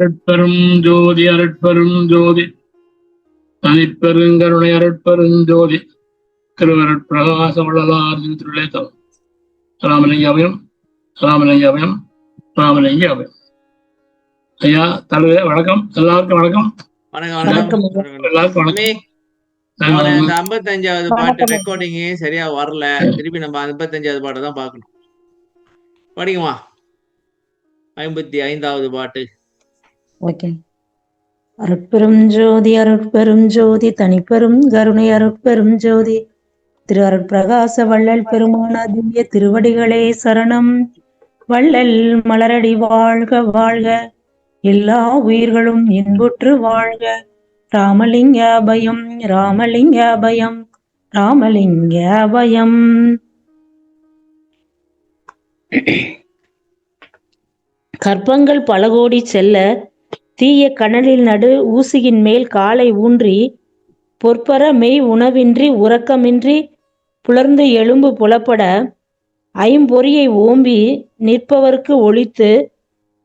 அருட்பெரும் ஜோதி அருட்பெரும் ஜோதி தனிப்பெருங்கருணை அருட்பெரும் ஜோதி திருவருட்பிரகாச வள்ளலாரின் திருளேத்தம் ராமலிங்க அபயம் ராமலிங்க அபயம் ராமலிங்க அபயம். ஐயா தலைவரே வணக்கம். எல்லாருக்கும் வணக்கம். எல்லாருக்கும் வணக்கம். இந்த 55வது பாட்டு ரெக்கார்டிங் சரியா வரல. திருப்பி நம்ம 55வது பாட்டை தான் பார்க்கணும். படிக்குமா 55வது பாட்டு. ஓகே. அருட்பெரும் ஜோதி அருட்பெரும் ஜோதி தனிப்பெரும் கருணை அருட்பெரும் ஜோதி திரு அருட்பிரகாச வள்ளல் பெருமான திவ்ய திருவடிகளே சரணம். வள்ளல் மலரடி வாழ்க வாழ்க, எல்லா உயிர்களும் இன்புற்று வாழ்க. ராமலிங்க அபயம் ராமலிங்க அபயம் ராமலிங்க அபயம். கற்பங்கள் பல கோடி செல்ல தீய கனலில் நடு ஊசியின் மேல் காலை ஊன்றி பொற்பர மெய் உணவின்றி உறக்கமின்றி புலர்ந்து எலும்பு புலப்பட ஐம்பொறியை ஓம்பி நிற்பவர்க்கு ஒளித்து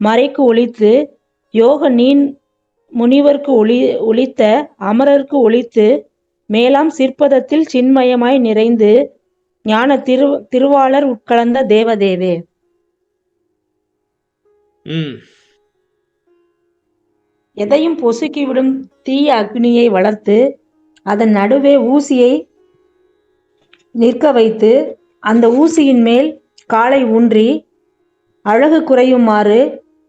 மறைக்கு ஒளித்து யோக நீன் முனிவர்க்கு ஒளித்த அமரர்க்கு ஒளித்து மேலாம் சிற்பதத்தில் சின்மயமாய் நிறைந்து ஞான திருவாளர் உட்கலந்த தேவதேவே. எதையும் பொசுக்கிவிடும் தீய அக்னியை வளர்த்து அதன் நடுவே ஊசியை நிற்க வைத்து அந்த ஊசியின் மேல் காலை ஊன்றி அழகு குறையுமாறு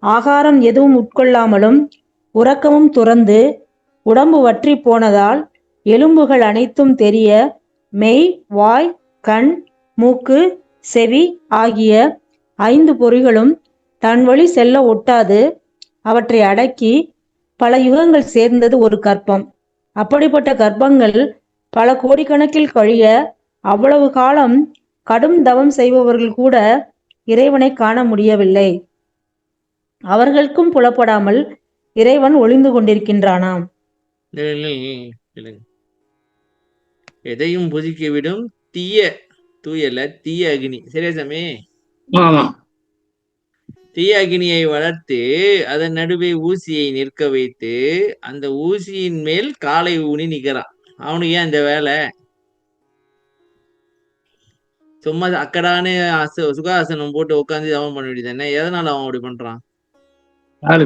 ஆகாரம் எதுவும் உட்கொள்ளாமலும் உறக்கமும் துறந்து உடம்பு வற்றி போனதால் எலும்புகள் அனைத்தும் தெரிய மெய் வாய் கண் மூக்கு செவி ஆகிய 5 பொறிகளும் தன் வழி செல்ல ஒட்டாது அவற்றை அடக்கி பல யுகங்கள் சேர்ந்தது ஒரு கற்பம். அப்படிப்பட்ட கற்பங்கள் பல கோடிக்கணக்கில் கழிய அவ்வளவு காலம் கடும் தவம் செய்பவர்கள் கூட இறைவனை காண முடியவில்லை. அவர்களுக்கும் புலப்படாமல் இறைவன் ஒளிந்து கொண்டிருக்கின்றானாம். எதையும் புதுக்கிவிடும் தீய அக்னி. சரியா சாமி? தீய அக்னியை வளர்த்து அதன் நடுவே ஊசியை நிற்க வைத்து அந்த ஊசியின் மேல் காலை ஊனி நிக்கிறான். அவனுக்கு ஏன் இந்த வேலை? சும்மா அக்கடானு சுகாசனம் போட்டு உட்காந்து தவம் பண்ண வேண்டியது தானே? எதனால அவன் அப்படி பண்றான்?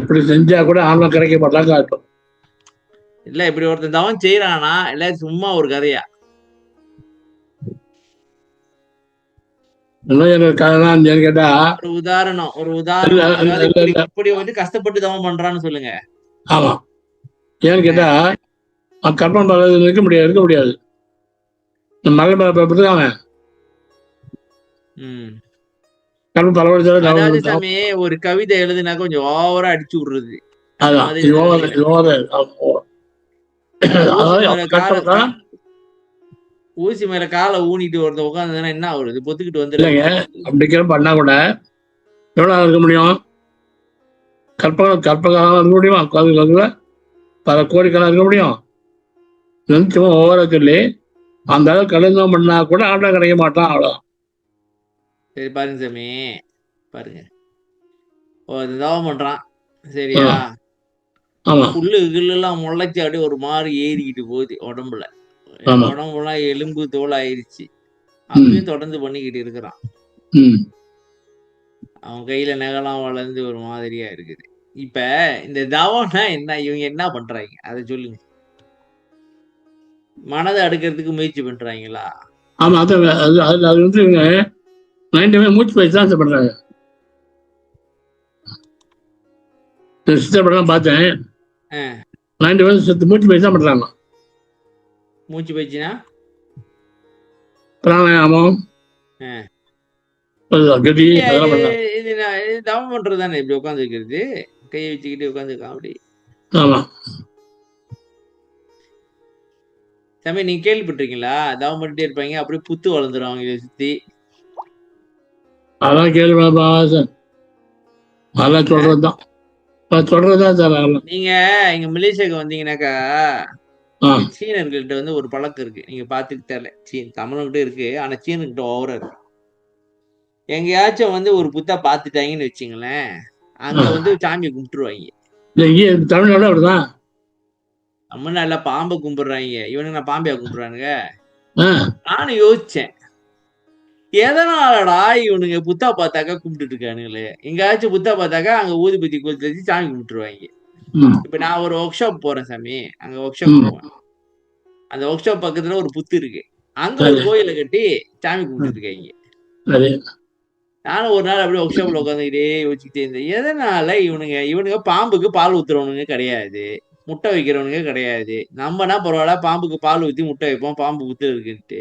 இப்படி செஞ்சா கூட ஆன்மா கிடைக்க மாட்டாங்க. இல்ல இப்படி ஒருத்தன் தவம் செய்யறானா இல்ல சும்மா ஒரு கதையா? கேட்டா ஒரு உதாரணம் இப்படி வந்து கஷ்டப்பட்டு தவம் பண்றான்னு சொல்லுங்க. ஆமா, ஏன்னு கேட்டா கற்பனை இருக்க முடியாது. மலை மேல அவன் ஒரு கவிதை எழுதுனா கொஞ்சம் ஓவரா அடிச்சு விடுறது. ஊசி மேல காலை ஊனிட்டு ஒருத்த உட்காந்துனா என்ன ஆகுறது? பொத்துக்கிட்டு வந்துருங்க. அப்படி பண்ணா கூட எவ்வளவு இருக்க முடியும்? கற்பகாலம் இருக்க முடியுமா? பல கோடிக்கணக்காக இருக்க முடியும். சும்மா ஓவரா சொல்லி அந்த அளவுக்கு கலந்தம் பண்ணா கூட ஆட்டா கிடைக்க மாட்டான். அவ்வளோ. சரி பாருங்க சாமி, பாருங்க தவம் பண்றான் சரியா? புல்லு கில்லுலாம் முளைச்சி அப்படியே ஒரு மாதிரி ஏறிக்கிட்டு போகுது உடம்புல. உடம்புலாம் எலும்பு தோல் ஆயிடுச்சு. அப்பயும் தொடர்ந்து பண்ணிக்கிட்டு இருக்கிறான். அவன் கையில நகலாம் வளர்ந்து ஒரு மாதிரியா இருக்குது. இப்ப இந்த தவம்னா என்ன? இவங்க என்ன பண்றாங்க அதை சொல்லுங்க. மனதை அடுக்கிறதுக்கு முயற்சி பண்றாங்களா? ஆமா, அது வந்து இவங்க மூச்சு பயிற்சி தான் பண்றாங்க. சித்தப்படம் பார்த்தேன். மூச்சு பயிற்சி தான் பண்றாங்க. மூச்சு பயிற்சினா பிராணாயாமம் தவம் பண்றது தானே? இப்படி உட்காந்து இருக்கிறது, கையை வச்சுக்கிட்டு உட்காந்துருக்கான் அப்படி. ஆமா சாமி, நீங்க கேள்விப்பட்டிருக்கீங்களா? தவம் பண்ணிட்டே இருப்பாங்க, அப்படியே புத்து வளர்ந்துரும் அவங்க சுத்தி. அதான் கேள்வி. சொல்றதுதான். நீங்க இங்க மலேசியாவுக்கு வந்தீங்கன்னாக்கா சீனர்கள்ட்ட வந்து ஒரு பழக்கம் இருக்கு. நீங்க பாத்துட்டு தெரியல, தமிழர்கிட்ட இருக்கு, ஆனா சீனர்கிட்ட ஓவரா இருக்கு. எங்கேயாச்சும் வந்து ஒரு புத்தா பாத்துட்டாங்கன்னு வச்சுங்களேன், அங்க வந்து சாமியை கும்பிட்டுருவாங்க. இல்லை இங்கே தமிழ்நாடு அப்படிதான். தமிழ்நாட்டுல பாம்பை கும்பிடுறாங்க, இவனுக்கு நான் பாம்பியா கும்பிடுறானுங்க. ஆ நானும் யோசிச்சேன், எதனாலடா இவனுங்க புத்தா பார்த்தாக்கா கும்பிட்டுட்டு இருக்கானுங்களே. எங்கேயாச்சும் புத்தா பார்த்தாக்கா அங்க ஊதுபத்தி கொளுத்தி வச்சு சாமி கும்பிட்டுருவாங்க. ம் இப்ப நான் ஒரு ஒர்க் ஷாப் போறேன் சாமி, அங்க ஒர்க் ஷாப் ம் போவேன். அந்த ஒர்க் ஷாப் பக்கத்துல ஒரு புத்து இருக்கு, அங்க ஒரு சரி கோயிலை கட்டி சாமி கும்பிட்டு இருக்காங்க. சரி. நானும் ஒரு நாள் அப்படியே ஒர்க் ஷாப்ல உட்காந்துக்கிட்டே யோசிச்சுட்டே இருந்தேன், எதனால இவனுங்க பாம்புக்கு பால் ஊத்துறவனுங்க கிடையாது, முட்டை வைக்கிறவனுங்க கிடையாது. நம்மனா பரவாயில்ல, பாம்புக்கு பால் ஊத்தி முட்டை வைப்போம், பாம்பு புத்து இருக்குன்ட்டு.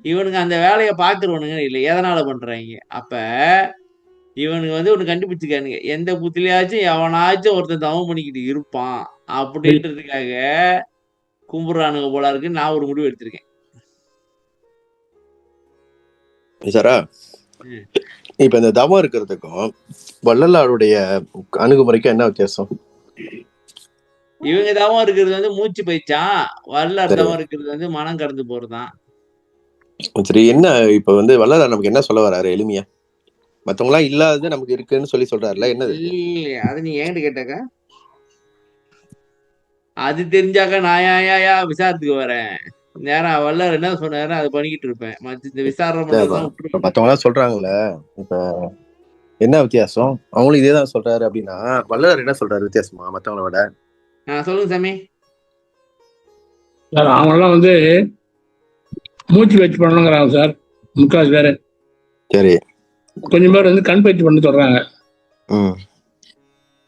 இவனுங்க அந்த வேலையை பாக்குறவனுங்க இல்லை, எதனால பண்றாங்க? அப்ப இவனுங்க ஒண்ணு கண்டுபிடிச்சுக்கானுங்க, எந்த புத்திலையாச்சும் எவனாச்சும் ஒருத்தன் தவம் பண்ணிக்கிட்டு இருப்பான் அப்படின்றதுக்காக கும்பிடுறானுங்க போல இருக்கு. நான் ஒரு முடிவு எடுத்திருக்கேன். சாரா, ம். இப்ப இந்த தவம் இருக்கிறதுக்கும் வள்ளலாருடைய அணுகுமுறைக்கும் என்ன வித்தியாசம்? இவங்க தவம் இருக்கிறது மூச்சு பயிற்சான், வள்ளலார் சரி தவம் இருக்கிறது மனம் கடந்து போறதுதான். சரி, என்ன இப்ப வள்ளலார் நமக்கு என்ன சொல்ல வராரு எளிமையா? மத்தவங்க எல்லாம் இல்லாதது நமக்கு இருக்குன்னு சொல்லி சொல்றாருல, என்னது? இல்லையே, அது நீ ஏன்ட்டு கேட்டாக்கா அது தெரிஞ்சாக்கா நான் ஏன் விசாரத்துக்கு வரேன்? நேரம் வள்ளலார் என்ன சொன்னாரு அதை பண்ணிக்கிட்டு இருப்பேன். இந்த விசாரணை பண்றதுதான் விட்டுருவேன். மத்தவங்க எல்லாம் சொல்றாங்கல்ல, இப்ப என்ன வித்தியாசம்? அவங்களும் இதேதான் சொல்றாரு அப்படின்னா வள்ளலார் என்ன சொல்றாரு வித்தியாசமா மத்தவங்கள விட? சொல்லுங்க சாமி. சார் அவங்கெல்லாம் மூச்சு வச்சு பண்ணணுங்கிறாங்க சார், முக்காசு பேரு. சரி. கொஞ்சம் பேர் கண் பயிற்சி பண்ண சொல்றாங்க.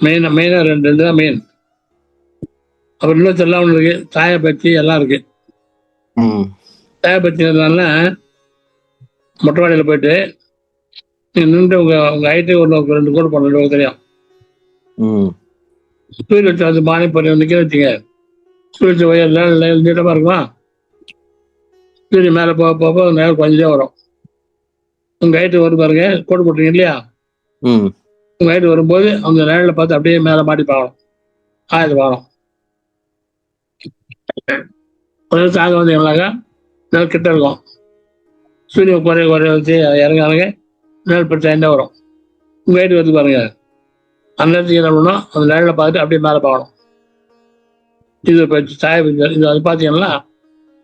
மெயினா ரெண்டு தான் மெயின். அப்புறம் இன்னும் எல்லாம் ஒன்று இருக்கு, சாய பயிற்சி எல்லாம் இருக்கு. சாய பயிற்சினால மொட்டை வாடியில போயிட்டு நின்று உங்க ஹைட்டு ஒரு 2 கோடு பண்ண தெரியும். சூரிய வச்சு அது மானி பண்ணி நிற்க வச்சுங்க, சூரிய வயல் நீட்டமா இருக்குமா, சூரிய மேலே போக நேரம் கொஞ்சம் வரும். உங்க ஹைட்டு வரும் பாருங்க, கோடு போட்டுருங்க இல்லையா, உங்க ஹைட்டு வரும்போது அந்த நேரில் பார்த்து அப்படியே மேலே மாட்டி பார்க்கணும். ஆயிரத்து பார்க்கணும். கொஞ்சம் தாங்க வந்தீங்கன்னாக்கா நேரம் கிட்ட இருக்கும். சூரியன் குறைய வச்சு இறங்க நேரம் பிரச்சனை வரும். உங்க ஹைட்டு வருது பாருங்க, அந்த நேரத்துக்கு என்ன பண்ணணும், அந்த நேரில் பார்த்துட்டு அப்படியே மேலே பார்க்கணும். இது இப்போ சாய இது அது பார்த்தீங்கன்னா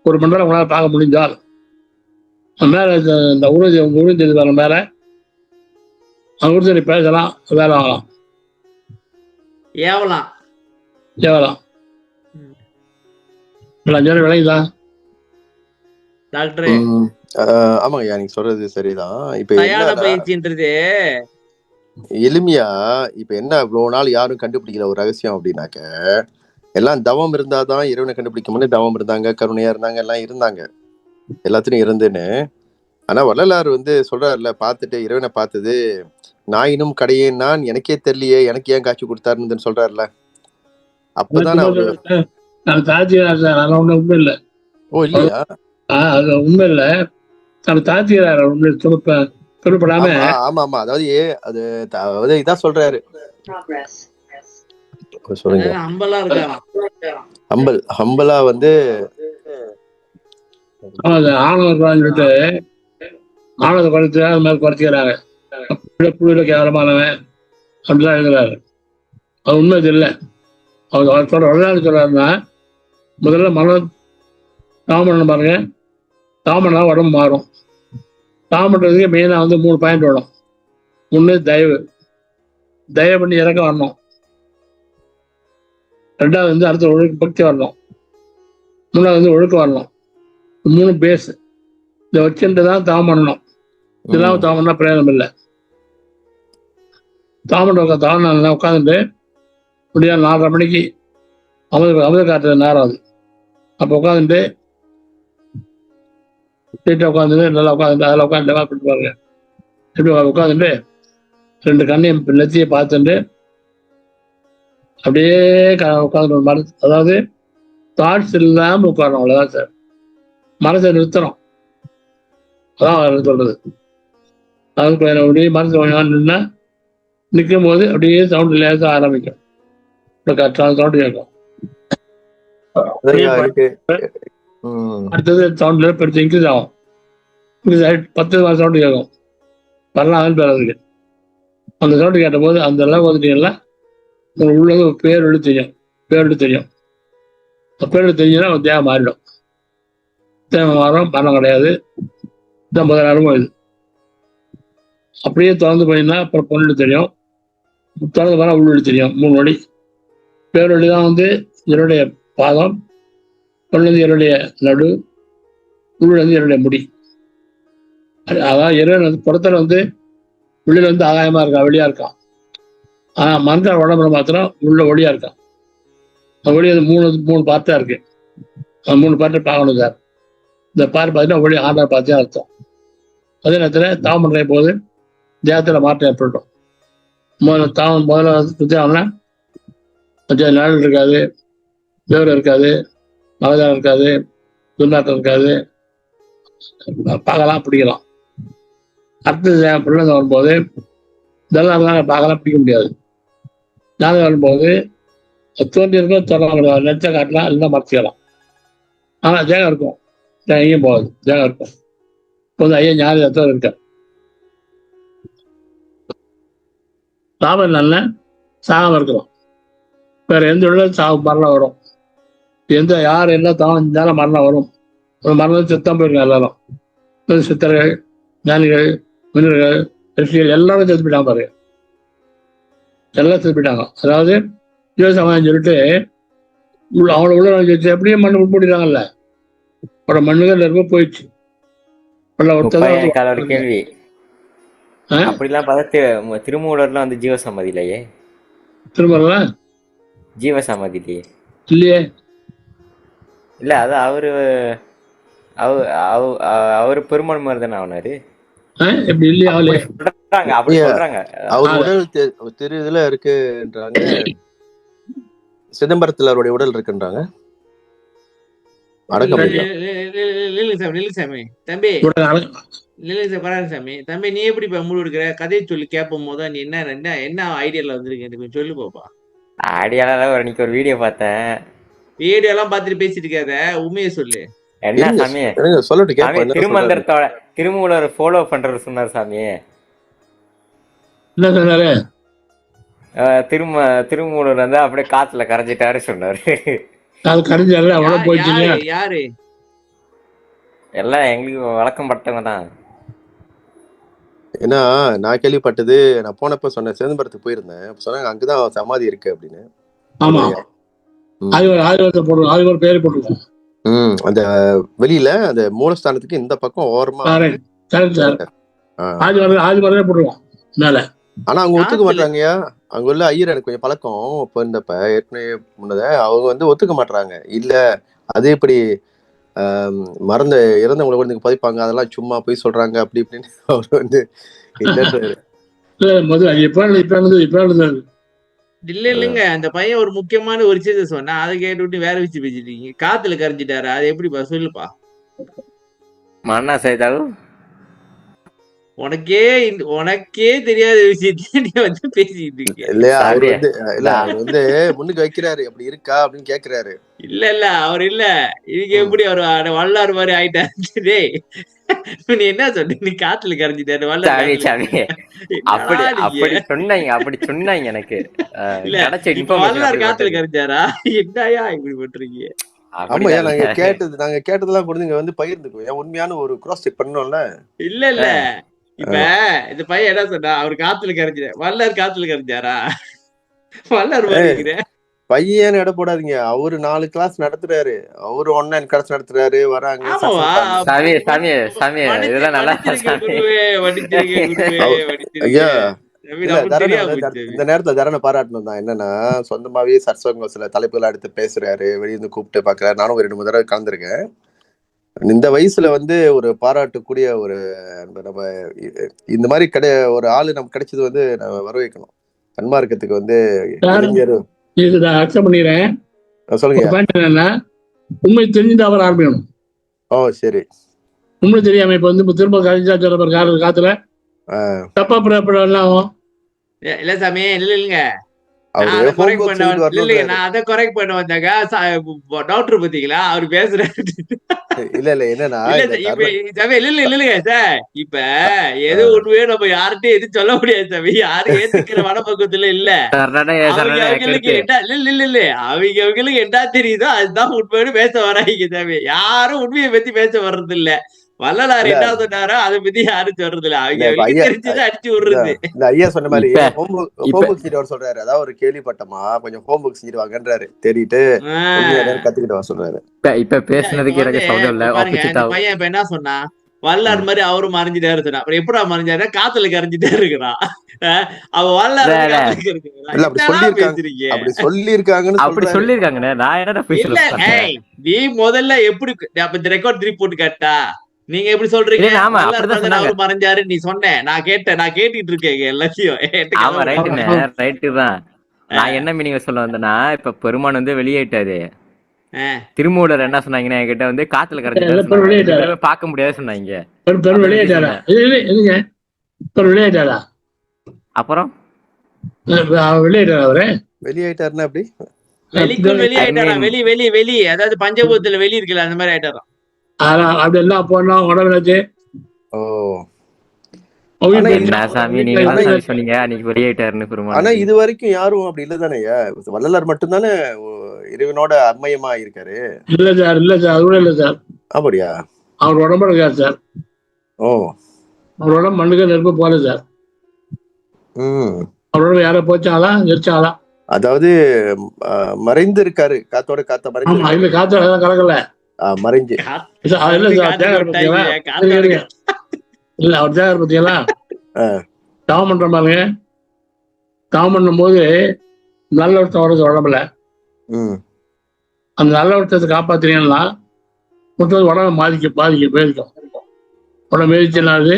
1 மணி நேரம் உங்களால் பார்க்க முடிஞ்சால் மேலே இந்த உறுதி வர மேலே அந்த உறுதி பேசலாம், வேலை வாங்கலாம், ஏவலாம். 5 விலைக்குதான் டாக்டர். ஆமாங்கய்யா, நீங்க சொல்றது சரிதான். இப்ப தயான பயிற்சின்றது எளிமையா இப்ப என்ன இவ்வளவு நாள் யாரும் கண்டுபிடிக்கல ஒரு ரகசியம் அப்படின்னாக்க, எல்லாம் தவம் இருந்தாதான் இறைவனை கண்டுபிடிக்க முடியும். தவம் இருந்தாங்க, கருணையா இருந்தாங்க, எல்லாம் இருந்தாங்க, எல்லாத்துலயும் இருந்துன்னு. ஆனா வள்ளலார் சொல்றாருல, பார்த்துட்டு இறைவனை பார்த்தது நாயினும் கடையேன் நான், எனக்கே தெரியலையே, எனக்கு ஏன் காட்சி கொடுத்தாருன்னு சொல்றாருல. அப்பதான் உண்மை இல்லை. ஓ இல்லையா? அது உண்மை இல்லை, தாத்தியார் சொல்லப்படாம. ஆமா ஆமா, அதாவது இதான் சொல்றாரு. சொல்லுங்க. ஹம்பலா ஆணவத்தை ஆணவத்தை குறைச்சு அது மாதிரி குறைச்சிக்கிறாங்க. புள்ளில கேவலமானவன் அப்படிதான் எழுதுறாரு. அது உண்மை இல்லை. அவர் சொல்றாருன்னா முதல்ல மனம் தாமண்ணம் பாருங்க, தாமண்ணா உடம்பு மாறும். தாமன்றதுக்கு மெயினா 3 பாயிண்ட் வரும். 1 தயவு பண்ணி இறக்க வரணும். 2வது அடுத்த ஒழுக்க பக்தி வரணும். 3வது ஒழுக்கம் வரணும். 3 பேஸ் இதை வச்சுட்டு தான் தாமம் பண்ணணும். இதெல்லாம் தாமன்னா பிரயோஜனம் இல்லை. தாமன்ற தாமம் உட்காந்துட்டு முடியாது 4:30 மணிக்கு அமுத காட்டுறது நேரம் அது. அப்போ உட்காந்துட்டு சீட்டை உட்காந்துட்டு நல்லா உட்காந்துட்டு அதில் உட்காந்து கொடுத்து பாருங்க. எப்படி உட்காந்துட்டு 2 கண்ணையும் நெத்தியை பார்த்துட்டு அப்படியே உட்காந்து மனசு, அதாவது தாட்ஸ் இல்லாமல் உட்காரணும். அவ்வளோதான் சார். மனசை நிறுத்தணும், அதான் சொல்றது. அதுக்கு அப்படியே மனசு நின்னா நிற்கும் போது அப்படியே சவுண்ட் லேசாக ஆரம்பிக்கும். சவுண்டு கேட்கும். அடுத்தது சவுண்ட்ல பெருசு இன்க்ரீஸ் ஆகும். 10 சவுண்டு கேட்கும். வரலாம் பேர் அதுக்கு. அந்த சவுண்டு கேட்ட போது அந்த அளவு வந்துட்டீங்களா உங்களுக்கு உள்ள ஒரு பேர் எழுதி தெரியும், பேர் தெரிஞ்சுன்னா தேவை மாறிடும். தேவை மாறும், மரணம் கிடையாது. இதான் முதல் அனுபவம் இது. அப்படியே திறந்து போயின்னா அப்புறம் பொண்ணு தெரியும், திறந்து போனால் உள்ளொழி தெரியும். 3 வழி. பேரொழி தான் என்னுடைய பாதம், பொண்ணு என்னுடைய நடு, உள்ள என்னுடைய முடி. அதான் இறைவன் புறத்தில் உள்ளில ஆகாயமா இருக்கான், வெளியா இருக்கான். மந்திர உடம்புல மாத்திரம் உள்ள ஒளியா இருக்கான். அந்த ஒளி 3 பார்ட்டா இருக்கு. 3 பார்ட்டை பார்க்கணும் சார். இந்த பார்ட் பார்த்தீங்கன்னா ஒளி ஆண்டா பார்த்தே அர்த்தம். அதே நேரத்தில் தாவம் பண்ணுற போது தேகத்தில் மாற்றம் ஏற்படும். முதல்ல சுத்தியாகனா நிழல் இருக்காது, வேறு இருக்காது, மகதாரம் இருக்காது, துர்நாற்றம் இருக்காது, பார்க்கலாம் பிடிக்கலாம். அடுத்த பிள்ளை வரும்போது இதெல்லாம் பார்க்கலாம் பிடிக்க முடியாது. ஞானம் வரும்போது தோன்றி இருக்கும், தொடரலாம், நெச்ச காட்டலாம், இல்லைன்னா மறைச்சிக்கலாம். ஆனால் தேகம் இருக்கும், எங்கேயும் போகாது, தேகம் இருக்கும். இப்போ ஐயா ஞான தத்துவம் இருக்க சாபம் நல்ல சாகம் இருக்கிறோம். வேற எந்த உள்ள மரணம் வரும். யார் என்ன தவம் செஞ்சாலும் மரணம் வரும். ஒரு மரணம் செத்தான் போயிருக்காங்க எல்லாரும். சித்தர்கள், ஞானிகள், மின்னர்கள், ரிஷிகள் எல்லாரும் செத்து போயிட்டாங்க பாருங்க. எல்லாம் செத்து போயிட்டாங்க. அதாவது ஜீவசமாயம் சொல்லிட்டு அவங்கள உள்ள வச்சு எப்படியும் மண்ணு உட்படுறாங்கல்ல, அவரோட மண்ணுகள் இருக்க போயிடுச்சு. கேள்வி அப்படிலாம் பார்த்தா திருமூலர்லாம் ஜீவசமாதி இல்லையே. திருமூலர் ஜீவசமாதி இல்லையே. இல்லையே. இல்ல அது அவரு பெருமாள் மாதிரி தானே ஆனாரு. எப்படி இல்லையா? அப்படி சொல்றாங்க. அவர் உடல் திரு இதுல இருக்குன்றாங்க. சிதம்பரத்துல அவருடைய உடல் இருக்குன்றாங்க. தம்பி நீ எப்படி முழு எடுக்கிற கதையை சொல்லி கேட்போம் போது நீ என்ன ஐடியால வந்திருக்க சொல்லு பாப்பா. ஐடியால ஒரு வீடியோ பார்த்தேன். வீடியோ எல்லாம் பார்த்துட்டு பேசிட்டு இருக்காத, உண்மையை சொல்லு. என்ன சாமி சொல்லட்டு திருமந்திரத்தோட திருமூலர் ஃபாலோ பண்றது சொன்னார் சாமி. என்ன சொன்னாரு? திருமூலர் அப்படியே காத்துல கரைஞ்சிட்டாரு சொன்னாரு. யாரு? எல்லாம் எங்களுக்கு வழக்கம் பட்டவங்க தான். ஏன்னா நான் கேள்விப்பட்டது, நான் போனப்ப சொன்னேன், சிதம்பரத்துக்கு போயிருந்தேன், சொன்னாங்க அங்கதான் சமாதி இருக்கு அப்படின்னு. அந்த வெளியில அந்த மூலஸ்தானத்துக்கு இந்த பக்கம் ஓரமா. ஆனா அவங்க ஒத்துக்க மாட்டாங்கயா. அங்க உள்ள ஐயர் எனக்கு கொஞ்சம் பழக்கம் இப்ப இருந்தப்ப ஏற்கனவே முன்னத அவங்க ஒத்துக்க மாட்டாங்க. இல்ல அது எப்படி இறந்தவங்களை கொண்டு பதிப்பாங்க, அதெல்லாம் சும்மா போய் சொல்றாங்க அப்படி இப்படின்னு அவர் இல்லைங்க. அந்த பையன் ஒரு முக்கியமான ஒரு விஷயத்த சொன்னா அதை கேட்டு வேற விஷயம் பேசிட்டீங்க. காத்துல கரைஞ்சிட்டாரு, அது எப்படிப்பா சொல்லுப்பா. மண்ணா செய்தாலும் உனக்கே தெரியாத விஷயத்த நீ பேசிட்டு இருக்க. இல்லையா? அவரு முன்னுக்கு வைக்கிறாரு, அப்படி இருக்கா அப்படின்னு கேக்குறாரு. இல்ல அவர் இல்ல, இதுக்கு எப்படி அவர் வல்லாறு மாதிரி ஆயிட்டாரு. நீ என்ன சொல்ற? நீ காத்துல கரைஞ்சிட்டாரு அப்படி சொன்னாங்க எனக்கு. வல்லாறு காத்துல கரைஞ்சாரா? என்னையா இப்படி பண்றீங்க? ஆமா, நாங்க கேட்டதெல்லாம் கொடுத்து பகிர்ந்துக்குவோம். உண்மையான ஒரு கிராஸ் செக் பண்ணோம்ல. இல்ல இப்ப இந்த பையன் என்ன சொன்னா, அவர் காத்துல கரைஞ்சாரு, வல்லார் காத்துல கரைஞ்சாரா? வல்லார் பையன் இட போடாதீங்க. அவரு 4 கிளாஸ் நடத்துறாரு, அவரு ஆன்லைன் கிளாஸ் நடத்துறாரு, வராங்க. இந்த நேரத்துல தரணை பாராட்டணும் தான். என்னன்னா சொந்தமாவே சர்சங்க சில தலைப்புகள் எடுத்து பேசுறாரு, வெளியிருந்து கூப்பிட்டு பாக்குறாரு. நானும் 2-3 தடவை கலந்துருக்கேன். இந்த வயசுல ஒரு பாராட்டக்கூடிய ஒரு நம்ம இந்த மாதிரி ஒரு ஆளு நமக்கு கிடைச்சது நம்ம வரவேற்கணும். சன்மார்க்கத்துக்கு அக்செப்ட் பண்ணிடுறேன். சொல்லுங்க. உண்மை தெரிஞ்சு அவர் ஆரம்பிக்கணும். ஓ சரி. உண்மை தெரியாம இப்ப திரும்ப காத்துல தப்பா பிறப்படலாம். இல்ல சாமி, இல்லைங்க நான் அதை கரெக்ட் பண்ண வந்தாங்க. டாக்டர் பாத்தீங்களா அவர் பேசுறாரு. இல்ல என்னன்னா இல்ல இந்த சார், இப்ப சாமி இல்லைங்க சார். இப்ப எது உண்மையோ நம்ம யார்கிட்டயும் எதுவும் சொல்ல முடியாது சாமி. யாரும் ஏத்துக்கிற மனப்பக்குவத்துல இல்ல. அவங்களுக்கு இல்ல அவங்களுக்கு என்ன தெரியுதோ அதுதான் உண்மையோடு பேச வராங்க சாமி. யாரும் உண்மையை பத்தி பேச வர்றது இல்ல. வள்ளலார் இல்ல என்ன சொன்னாரோ அதை பத்தி யாரும் சொல்றது இல்ல. இல்ல இப்ப அவங்களுக்கு ஐயா தெரிஞ்சதை அடிச்சு விடுறது. இந்த ஐயா சொன்ன மாதிரி இப்ப ஹோம் இப்ப ஒர்க் செஞ்சுட்டு வர சொல்றாரு. அதாவது ஒரு கேள்விப்பட்டமா கொஞ்சம் ஹோம் ஒர்க் செஞ்சுட்டு வாங்கன்றாரு. தேடிட்டு உண்மையா ஆஹ் கத்துக்கிட்டு வர சொல்றாரு. இப்ப இப்ப இல்ல, இப்ப பேசுனதுக்கு வந்து எனக்கு சம்மந்தம் இல்ல. இப்ப பாருங்க, இந்த ஆப்போசிட்டா பையன் இப்ப என்ன சொன்னா, வல்லார் மாதிரி அவரும் மறைஞ்சிட்டாரு சொன்னா. அப்புறம் எப்படா மறைஞ்சாரு? காத்துல கரைஞ்சிட்டே இருக்கிறான். அவன் வல்லார் வந்து இல்ல காத்துல இருக்கிறான். இல்ல அப்படி என்னடா சொல்லியிருக்காங்க, பேசுறீங்க? அப்படி சொல்லியிருக்காங்கன்னு அப்படி சொல்றாரு. சொல்லிருக்காங்கண்ணே. நான் என்னடா போய் இல்ல, சொல்ல பார்த்தேன். நீ முதல்ல எப்படி அப்ப இந்த ரெக்கார்ட் திருப்பி போட்டு கேட்டா நீங்க எப்படி இல்ல சொல்றீங்க? இல்ல, ஆமா வல்லார் அப்படிதான் மாதிரி சொன்னாங்க. அவரு மறைஞ்சாரு நீ சொன்ன. நான் கேட்டேன், நான் கேட்டுட்டு இருக்கேன் எல்லாத்தையும். என்கிட்ட ஆமா கதை விடாத. ரைட்டுண்ணே, ரைட்டு தான். நான் என்ன மீனிங் சொல்ல வந்தேன்னா, இப்ப பெருமான் வந்து வெளியேட்டாரு. திருமூலர் என்ன சொன்னாங்கன்னா, என்கிட்ட வந்து காத்துல கரைஞ்சிட்டாரு சொன்னாங்க. பார்க்க முடியாது சொன்னாங்க. வெளியேட்டாரா? இல்லைங்க, வெளியேட்டாரா? அப்புறம் வெளியேட்டாரா அவரு? வெளியாயிட்டாருன்னா அப்படி வெளிக்குள் வெளியே ஆயிட்டாரா? வெளி அதாவது பஞ்சபூதத்துல வெளி இருக்குல்ல, அந்த மாதிரி ஆயிட்டாராம். அப்படி எல்லாம் போனோம் உடம்புச்சு. ஓ என்ன சாமி நீங்க தான் சாமி சொன்னீங்க அன்னைக்கு வெளியேட்டாருன்னு பெருமாள். ஆனா இது வரைக்கும் யாரும் அப்படி இல்ல தானே. வள்ளலார் மட்டும்தானே இறைவனோட அம்மையமா இருக்காரு. இல்ல சார், அது கூட இல்ல சார். அப்படியா? அவர் உடம்பு இருக்காரு சார். ஓ அவர் உடம்பு மண்ணுக்கு நெருப்பு போல சார். அவர் உடம்பு யார போச்சாலா எரிச்சாலா? அதாவது மறைந்து இருக்காரு, காத்தோட காத்த மறைஞ்சு. இல்ல காத்தோட கலக்கல, மறைஞ்சு. இல்ல சார், தேகர் பத்தியெல்லாம் இல்ல. அவர் தேகர் பத்தியெல்லாம் தவம் பண்ற பாருங்க. தவம் பண்ணும் போது நல்ல ஒருத்தம் வருது உடம்புல. அந்த நல்ல ஒருத்தத்தை காப்பாத்துறீங்கன்னா உடம்பு பாதிக்கும். உடம்பு மேதிச்சுனாது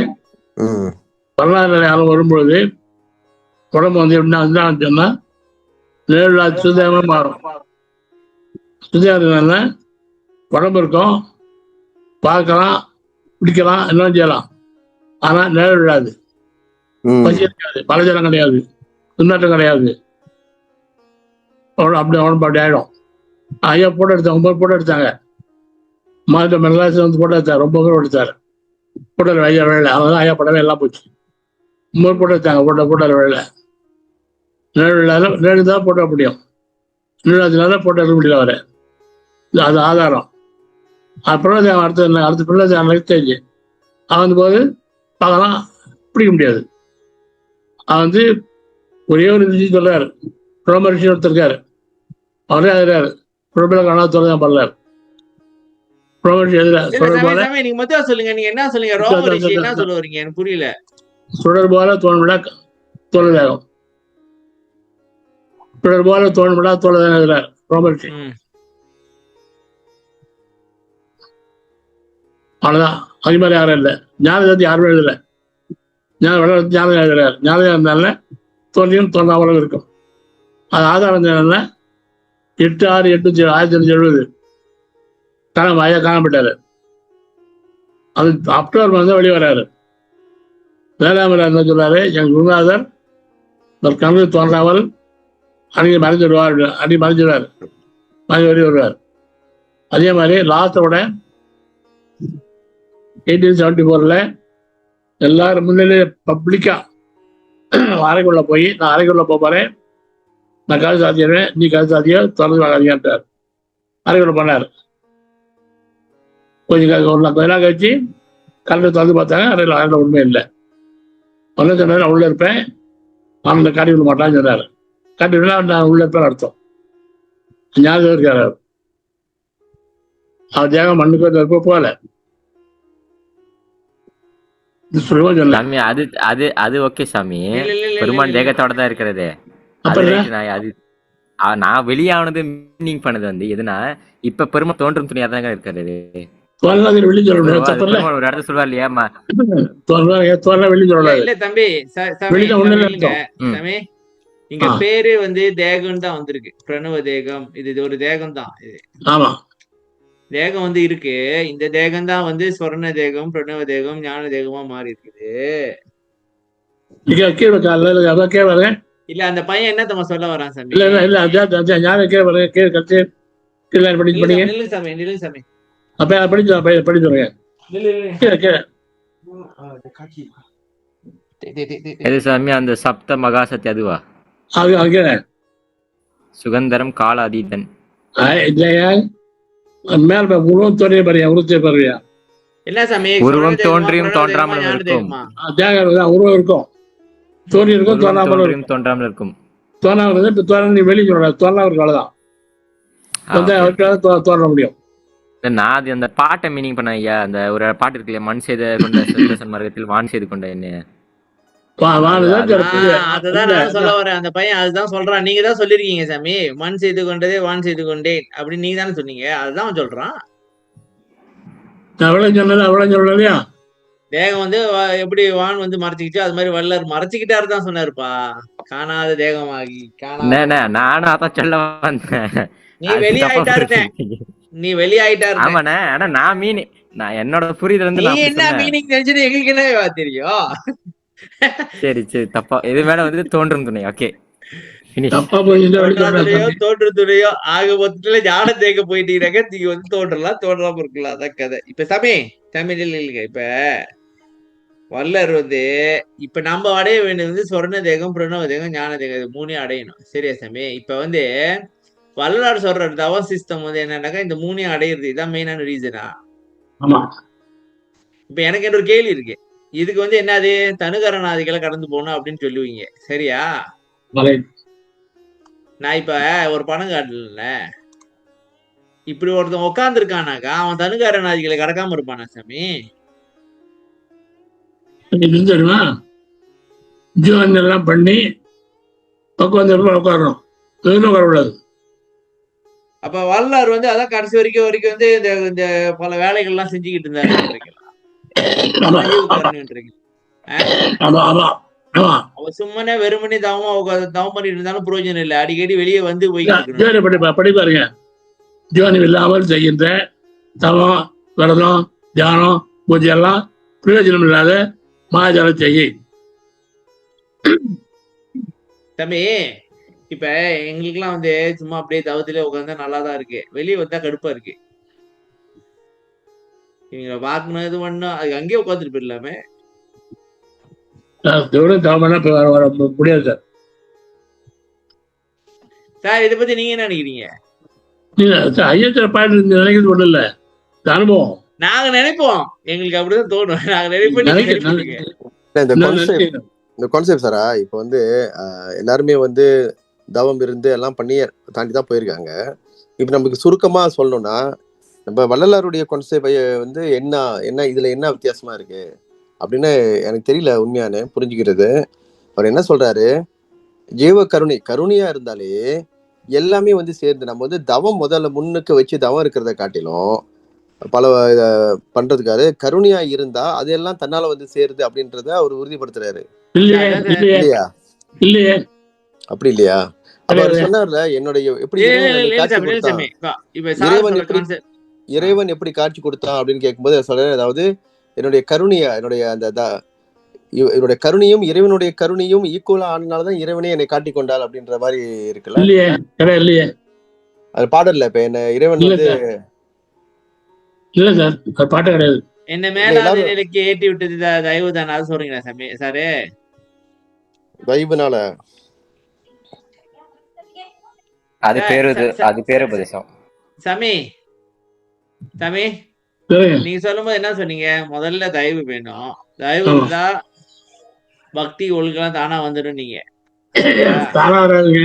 வரலாறு யாரும் வரும்பொழுது உடம்பு வந்து எப்படின்னா சொன்னா நேரில் சுதேகமா மாறும். சுதேகம்னா உடம்பு இருக்கும், பார்க்கலாம், பிடிக்கலாம், எல்லாம் செய்யலாம். ஆனா நேரில் விடாது, பசி இருக்காது, பலஜலம் கிடையாது, துன்னாட்டம் கிடையாது. அப்படி உடம்பு அப்படி ஆயிடும். ஐயா போட்டோ எடுத்தாங்க, 9 போட்டோ எடுத்தாங்க. மாதிரி மெல்லாசி வந்து போட்டோ எடுத்தாரு, ரொம்ப பேர் எடுத்தாரு. போட்டோ ஐயா வேலை, அவன் ஐயா படமே எல்லாம் போச்சு. 9 போட்டோ எடுத்தாங்க. போட்டோ வேலை நேரு தான் போட்டோ முடியும். நேரத்தினால போட்டோ எடுக்க முடியல அவரை. அது ஆதாரம். பிள்ளை அடுத்த பிள்ளை நெக்ஸ்ட் அவன் போது பார்க்கலாம், பிடிக்க முடியாது. அவன் வந்து ஒரே ஒரு விஷயம் சொல்றாரு. ரோமரிஷி ஒருத்தர் இருக்காரு, அவரே எழுதுறாரு. பிரபல காணாத தொலைதான் பண்ணார். ரோமரிஷி எழுதுறாரு. நீங்க மொத்தம் சொல்லுங்க, நீங்க என்ன சொல்லுங்க? ரோமரிஷி என்ன சொல்ல வரீங்க? எனக்கு புரியல. சுடர் போல தோன்விடா தோல்வேகம், சுடர் போல தோன்விடா தோல்வேகம் எழுதுறாரு ரோமரிஷி. அவ்வளவுதான். அது மாதிரி யாரும் இல்லை. ஞானத்தை யாருமே எழுதல. ஞானம் எழுதுறாரு. ஞானம் இருந்தாலும் தோன்றியும் தோன்றாமலும் இருக்கும். அது ஆதாரம் என்னன்னா 8/6/1970 ஐயா காணப்பட்டாரு. அது அக்டோபர் வந்து வெளியே வர்றாரு. வேளாமர் என்ன சொல்றாரு, என் குருநாதர் கண்கு தோன்றாமல் அன்னைக்கு மறைஞ்சிடுவார், அன்னைக்கு மறைஞ்சிடுவார், மறைஞ்சு வெளியே வருவார். அதே மாதிரி லாஸ்டோட 1874 எல்லாரும் முன்னிலே பப்ளிக்கா அறைக்குள்ள போய், நான் அறைக்குள்ள போறேன், நான் கதை சாத்திடுவேன், நீ கதை சாத்திய தொடர்ந்து வாங்காதீங்கன்றார். அறைக்குள்ள பண்ணார். கொஞ்ச நாள் கழிச்சு கரண்ட் திறந்து பார்த்தாங்க, அறையில் உண்மை இல்லை. ஒன்னும் சொன்னார், நான் உள்ள இருப்பேன், அந்த காட்டி விட மாட்டான்னு சொன்னார். காட்டி விடா நான் உள்ள இருப்பேன் அர்த்தம். ஞாபகம் இருக்காரு. அவர் தேகம் மண்ணுக்கு இருப்ப போகல. சாமி அது ஓகே சாமி, பெருமான் தேகத்தோட தான் இருக்கிறது. நான் வெளியானது மீனிங் பண்ணது வந்து எதுனா, இப்ப பெருமாள் தோன்றும் துணியா தாங்க இருக்காரு. ஒரு இடத்துல சொல்லுவார் இல்லையா, தம்பி இங்க பேரு வந்து தேகம் தான் வந்திருக்கு. பிரணவ தேகம், இது ஒரு தேகம் தான். ஆமா, தேகம் வந்து இருக்கு. இந்த தேகம் தான் வந்து சொர்ண தேகம், பிரணவ தேகம், ஞான தேகமா மாறி இருக்குது. இல்ல அந்த பையன் என்ன தம்ம சொல்ல வரான் சாமி? அப்ப அதை படிச்சுருங்க. கீழே கீழே எது சாமி அந்த சப்த மகாசக்தி அதுவா? அது கீழே சுகந்தரம் கால அதீதன் இல்லையா, மேல உருவம் தோன்றிய பாருங்க, உருவத்தை பாருங்க. என்ன சாமி உருவம் தோன்றியும் தோன்றாமல் இருக்கும். தேகம் உருவம் இருக்கும், தோன்றி இருக்கும், தோன்றாமல் இருக்கும். தோன்றாமல் இருக்கும். தோணாமல் இப்ப தோண நீ வெளியே சொல்ல தோணா ஒரு அவ்வளவுதான் தோன்ற முடியும். நான் அது அந்த பாட்டை மீனிங் பண்ண ஐயா. அந்த ஒரு பாட்டு இருக்கு இல்லையா, மண் செய்த கொண்ட சித்தசன் மார்க்கத்தில் வான் செய்து கொண்ட என்ன, அதுதான் நான் சொல்ல வரேன். அந்த பையன் அதுதான் சொல்றான். நீங்க தான் சொல்லிருக்கீங்க சாமி, மண் செய்து கொண்டதே வான் செய்து கொண்டேன் அப்படின்னு நீங்க தானே சொன்னீங்க. அதுதான் சொல்றான். அவ்வளவு சொல்லலையா? தேகம் வந்து எப்படி வான் வந்து மறைச்சிக்கிச்சோ அது மாதிரி வள்ளர் மறைச்சிக்கிட்டாரு தான் சொன்னாருப்பா. காணாத தேகமாகி நானும் அதான் சொல்ல வந்தேன். நீ வெளியாயிட்டாரு, நீ வெளியாயிட்டாரு. ஆமாண்ணே, ஆனா நான் என்னோட புரிதல் வந்து நீ என்ன மீனிங் தெரிஞ்சது எங்களுக்கு என்ன தெரியும். சரி சரி, தப்பா இது மேல வந்து தோன்றும் துணை. ஓகே, தோற்று துணையோ ஆக மொத்தத்துல ஞான தேக்க போயிட்டீங்க. நீங்க வந்து தோன்றலாம் தோன்றாம இருக்கலாம், அதான் கதை. இப்ப தமிழ் இல்லைங்க. இப்ப வள்ளர் வந்து இப்ப நம்ம அடைய வேண்டியது வந்து சொர்ண தேகம், பிரணவ தேகம், ஞான தேகம், இது மூணையும் அடையணும். சரியா சாமி? இப்ப வந்து வள்ளலார் சொல்ற தவ சிஸ்டம் வந்து என்னன்னாக்கா இந்த மூணையும் அடையிறது இதான் மெயினான ரீசனா. இப்ப எனக்கு ஒரு கேள்வி இருக்கு. இதுக்கு வந்து என்னது தனுகரணாதிகளை கடந்து போகணும் அப்படின்னு சொல்லுவீங்க, சரியா? நான் இப்ப ஒரு பணம் காட்டல, இப்படி ஒருத்தன் உட்கார்ந்து இருக்கானாக்கா அவன் தனுகரணாதிகளை கடக்காம இருப்பானா சாமி? தெரியுமா? ஜீவன் எல்லாம் பண்ணி உட்காரணும், உட்காரக்கூடாது. அப்ப வள்ளலார் வந்து அதான் கடைசி வரைக்கும் வந்து இந்த பல வேலைகள் எல்லாம் செஞ்சுக்கிட்டு இருந்தாரு. சும்மனே வெறுமனே தவம் பண்ணிட்டு இருந்தாலும் பிரயோஜனம் இல்லை. அடிக்கடி வெளியே வந்து படிப்பாருங்க. ஜீவனம் இல்லாமல் செய்கின்ற தவம், விரதம், தியானம், பூஜை எல்லாம் பிரயோஜனம் இல்லாத மாஜால செய்ய. தம்பி இப்ப எங்களுக்கு எல்லாம் வந்து சும்மா அப்படியே தவத்திலே உட்காந்தா நல்லாதான் இருக்கு, வெளியே வந்தா கடுப்பா இருக்கு. இவங்க பாக்கணும் இது பண்ணணும், அதுக்கு அங்கேயே உட்காந்துட்டு போயிடலாமே. முடியாது சார். சார் இதை பத்தி நீங்க என்ன நினைக்கிறீங்க? ஐயத்திர பாட்டு நினைக்கிறது ஒண்ணு இல்ல, அனுபவம். நாங்க நினைப்போம், எங்களுக்கு அப்படிதான் தோணும். நாங்க இந்த கான்செப்ட் சாரா இப்ப வந்து எல்லாருமே வந்து தவம் இருந்து எல்லாம் பண்ணி தாண்டி தான் போயிருக்காங்க. இப்ப நமக்கு சுருக்கமா சொல்லணும்னா நம்ம வள்ளலாருடைய கான்செப்ட் வந்து என்ன இதுல என்ன வித்தியாசமா இருக்கு அப்படின்னு எனக்கு தெரியல உண்மையானு புரிஞ்சுக்கிறது. அவர் என்ன சொல்றாரு, ஜீவ கருணையா இருந்தாலே எல்லாமே வந்து சேர்ந்து நம்ம வந்து தவம் முதல்ல முன்னுக்கு வச்சு தவம் இருக்கிறத காட்டிலும் பல பண்றதுக்காரு கருணையா இருந்தா அதெல்லாம் தன்னால வந்து சேருது அப்படின்றத அவர் உறுதிப்படுத்துறாரு. இல்லையா? அப்படி இல்லையா? அவர் சொன்னார்ல, என்னுடைய எப்படி இறைவன் எப்படி காட்சி கொடுத்தான் அப்படின்னு கேட்கும்போது சொல்றாரு, அதாவது என்னுடைய கருணையா என்னுடைய கருணையும் இறைவனுடைய கருணையும் ஈக்குவலா ஆனதுனாலதான் இறைவனே என்னை காட்டி கொண்டாள் அப்படின்ற மாதிரி இருக்குல்ல. இல்லையே அது பாடல. இப்ப என்ன இறைவன் வந்து இல்ல சார், பாட்டு கிடையாது. என்ன மேலாத நிலைக்கு ஏற்றி விட்டது தயவு தானே, அது சொல்றீங்களா சாமி? சாரு தயவுனால அது பேரு உபதேசம். சாமி நீங்க சொல்லும் போது என்ன சொன்னீங்க? முதல்ல தயவு வேணும், தயவு இருந்தா பக்தி ஒழுங்கெல்லாம் தானா வந்துடும். நீங்க தானா வராதுங்க.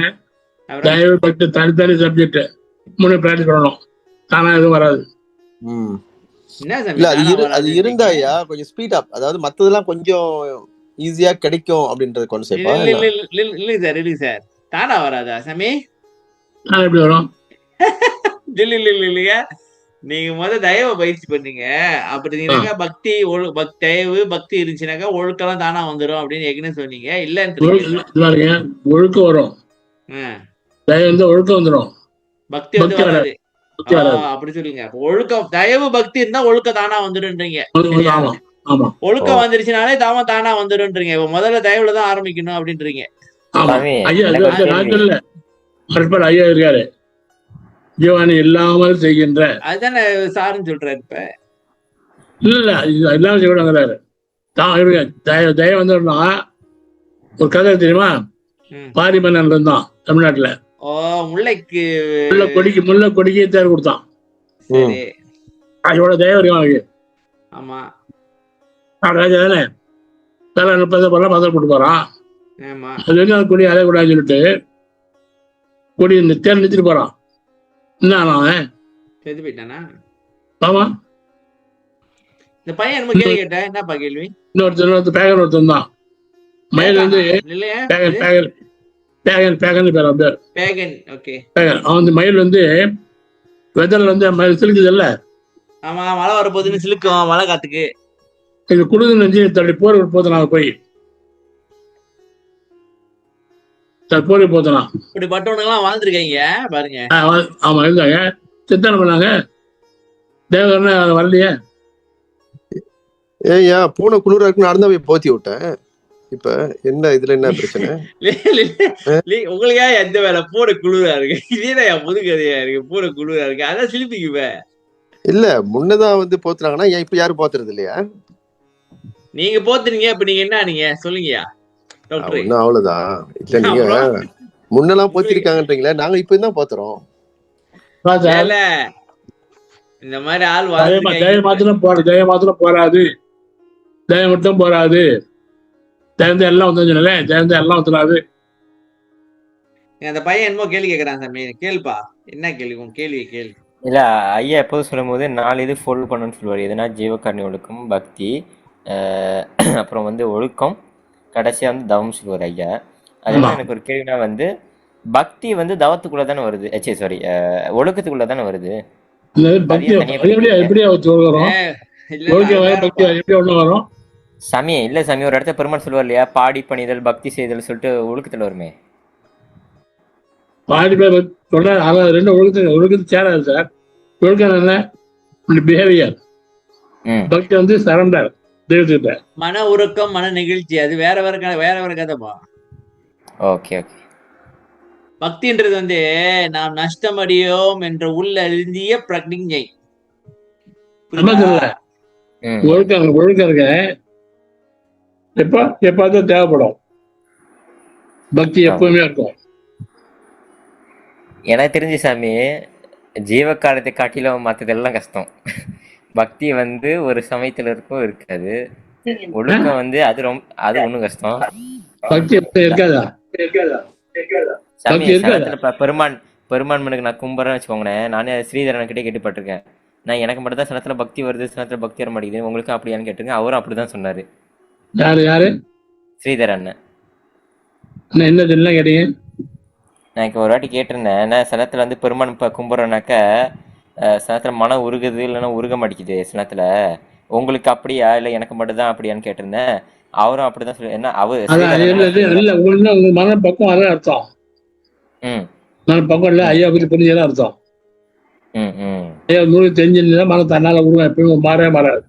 தயவு பக்தி தனித்தனி சப்ஜெக்ட், மூணு பிராக்டிஸ் பண்ணணும், தானா எதுவும் வராது. அது இருந்தாயா கொஞ்சம் ஸ்பீட் அப், அதாவது மத்ததெல்லாம் கொஞ்சம் ஈஸியா கிடைக்கும் அப்படின்ற கான்செப்ட். இல்ல சார், தானா வராதா சாமி? எப்படி வரும்? இல்லையா, நீங்க முதல்ல தயவை பயிற்சி பண்ணீங்க. அப்படின்னாக்கா தயவு பக்தி இருந்துச்சுனாக்கா ஒழுக்கெல்லாம் தானா வந்துடும் அப்படின்னு ஏற்கனவே சொன்னீங்க. இல்லன்னு ஒழுக்கம் வரும், ஒழுக்கம் வந்துடும், பக்தி வந்து வராது. அப்படி சொல்லுங்க. ஒழுக்கம் தயவு பக்தி இருந்தா ஒழுக்கம் தானா வந்துடுன்றீங்க. ஒழுக்கம் வந்துருச்சுனாலே தாம தானா வந்துடுன்றீங்க. இப்ப முதல்ல தயவுலதான் ஆரம்பிக்கணும் அப்படின்றீங்க. ஐயா இருக்காரு, ஜீவாணி இல்லாமல் செய்கின்ற. அதுதானே சாருன்னு சொல்றாரு இப்ப. இல்ல இது எல்லாம் செய்யணுங்கிறாரு. தய வந்துடனா ஒரு கதை தெரியுமா? பாரிமன்னன் இருந்தான் தமிழ்நாட்டுல. முல்லைக்கு முல்லை கொடிக்கு தேர் கொடுத்தான். அதோட தய வரைக்கும் அவனுக்கு. ஆமா ராஜா தானே தலை 30 பதம் போட்டு போறான். அது வரைக்கும் அந்த கொடி அலையக்கூடாதுன்னு சொல்லிட்டு கொடி தேர் நிறுத்திட்டு போறான். என்ன அவன் செத்து போயிட்டானா? ஆமா. இந்த பையன் என்ன கேள்வி கேட்டேன். என்னப்பா கேள்வி? இன்னொருத்தர் பேகன் ஒருத்தன் தான். மயில் வந்து அவன் மயில் வந்து வெதர்ல வந்து மயில் சிலுக்குது இல்ல. ஆமா மழை வரப்போகுதுன்னு சிலுக்கும் மழை காத்துக்கு. இது குடுது நெஞ்சு தள்ளி போர் போத்தனா போய் போர் போத்தனா இப்படி பட்டவனுங்கெல்லாம் வாழ்ந்துருக்கீங்க பாருங்க. ஆமா இருந்தாங்க. சித்தனை பண்ணாங்க. தேவகர்னா வரலையே. ஏய்யா பூனை குளிரா இருக்குன்னு நடந்தா போய் போத்தி விட்டேன். இப்ப என்ன இதுல என்ன பிரச்சனை? உங்களுக்கா எந்த வேலை? பூனை குளிரா இருக்கு. இதேதான் புது கதையா இருக்கு. பூனை குளிரா இருக்கு. அதான் சிலிப்பிக்குவ. இல்ல முன்னதான் வந்து போத்துறாங்கன்னா இப்ப யாரும் போத்துறது இல்லையா? நீங்க போத்துறீங்க. இப்ப நீங்க என்ன நீங்க சொல்லுங்கயா டாக்டர்? அவ்வளவுதான். இல்ல நீங்க முன்னெல்லாம் போத்திருக்காங்கன்றீங்களா? நாங்க இப்ப தான் போத்துறோம். இந்த மாதிரி ஆள் தய மாத்திரம் போராது. தய மட்டும் போராது. தேர்ந்து எல்லாம் வந்து தேர்ந்து எல்லாம் வந்துடாது. அந்த பையன் என்னமோ கேள்வி கேட்கறான் சாமி. கேள்ப்பா என்ன கேள்வி? கேள்வி கேள்வி. இல்ல ஐயா எப்போது சொல்லும் போது 4 இது ஃபாலோ பண்ணணும்னு சொல்லுவாரு. எதுனா ஜீவகாரணி ஒழுக்கம், பக்தி, அப்புறம் வந்து ஒழுக்கம், கடைசியா வந்து தவம் சொல்லுவார் ஐயா. அதனால எனக்கு ஒரு கேள்வினா வந்து பக்தி வந்து தவத்துக்குள்ள தானே வருது. சாரி ஒழுக்கத்துக்குள்ள தானே வருது. சாமி இல்ல சாமி ஒரு இடத்துல பெருமாள் சொல்லுவார் இல்லையா, பாடி பணிதல் பக்தி செய்தல் சொல்லிட்டு ஒழுக்கத்துல வருமே. பாடி சொல்ற ரெண்டு ஒழுக்கத்துக்கு சேராது சார். ஒழுக்கம் என்ன? பிஹேவியர். பக்தி வந்து சரண்டர் தெய்வத்துக்கிட்ட. மன உருக்கம், மன நிகழ்ச்சி, அது வேற வேற கதைப்பா. Okay okay. பக்தின்றது வந்து நாம் நஷ்டமடையோம் என்ற உள்ள எழுந்திய பிரக்ஞை. ஒழுக்கம் இருக்க எப்பாவது தேவைப்படும். பக்தி எப்பவுமே இருக்கும். எனக்கு தெரிஞ்சு சாமி ஜீவகாரத்தை காட்டிலும் மற்றதெல்லாம் கஷ்டம். பக்தி வந்து ஒரு சமயத்துல இருக்கும், இருக்காது. ஒழுக்கம் வந்து அது ஒண்ணும் கஷ்டம். பக்தி இருக்காதா? பெருமான் மனுக்கு நான் கும்புறேன்னு வச்சுக்கோங்களேன். நானே ஸ்ரீதரன் கிட்டே கேட்டுப்பட்டிருக்கேன். நான் எனக்கு மட்டும் தான் சனத்துல பக்தி வருது, சனத்துல பக்தி வர மாட்டேங்குது, உங்களுக்கு அப்படியான்னு கேட்டிருக்கேன். அவரும் அப்படிதான் சொன்னாரு. யாரு? ஸ்ரீதரன். என்ன கேட்டீங்க? நான் இப்போ ஒரு வாட்டி கேட்டிருந்தேன். ஏன்னா சனத்துல வந்து பெருமான் கும்புறோம்னாக்க சனத்துல மனம் உருகுது, இல்லைன்னா உருக மாட்டேங்குது சனத்துல. உங்களுக்கு அப்படியா இல்ல எனக்கு மட்டும் தான் அப்படியான்னு கேட்டிருந்தேன். அவரும் அப்படிதான் சொல்லி. என்ன மன பக்கம் அதான் அர்த்தம். மன பக்கம் இல்ல ஐயா பத்தி புரிஞ்சதான் அர்த்தம். ஐயா நூறு தெரிஞ்சிருந்தா மனம் தன்னால உருவம் எப்பயும் மாறாது.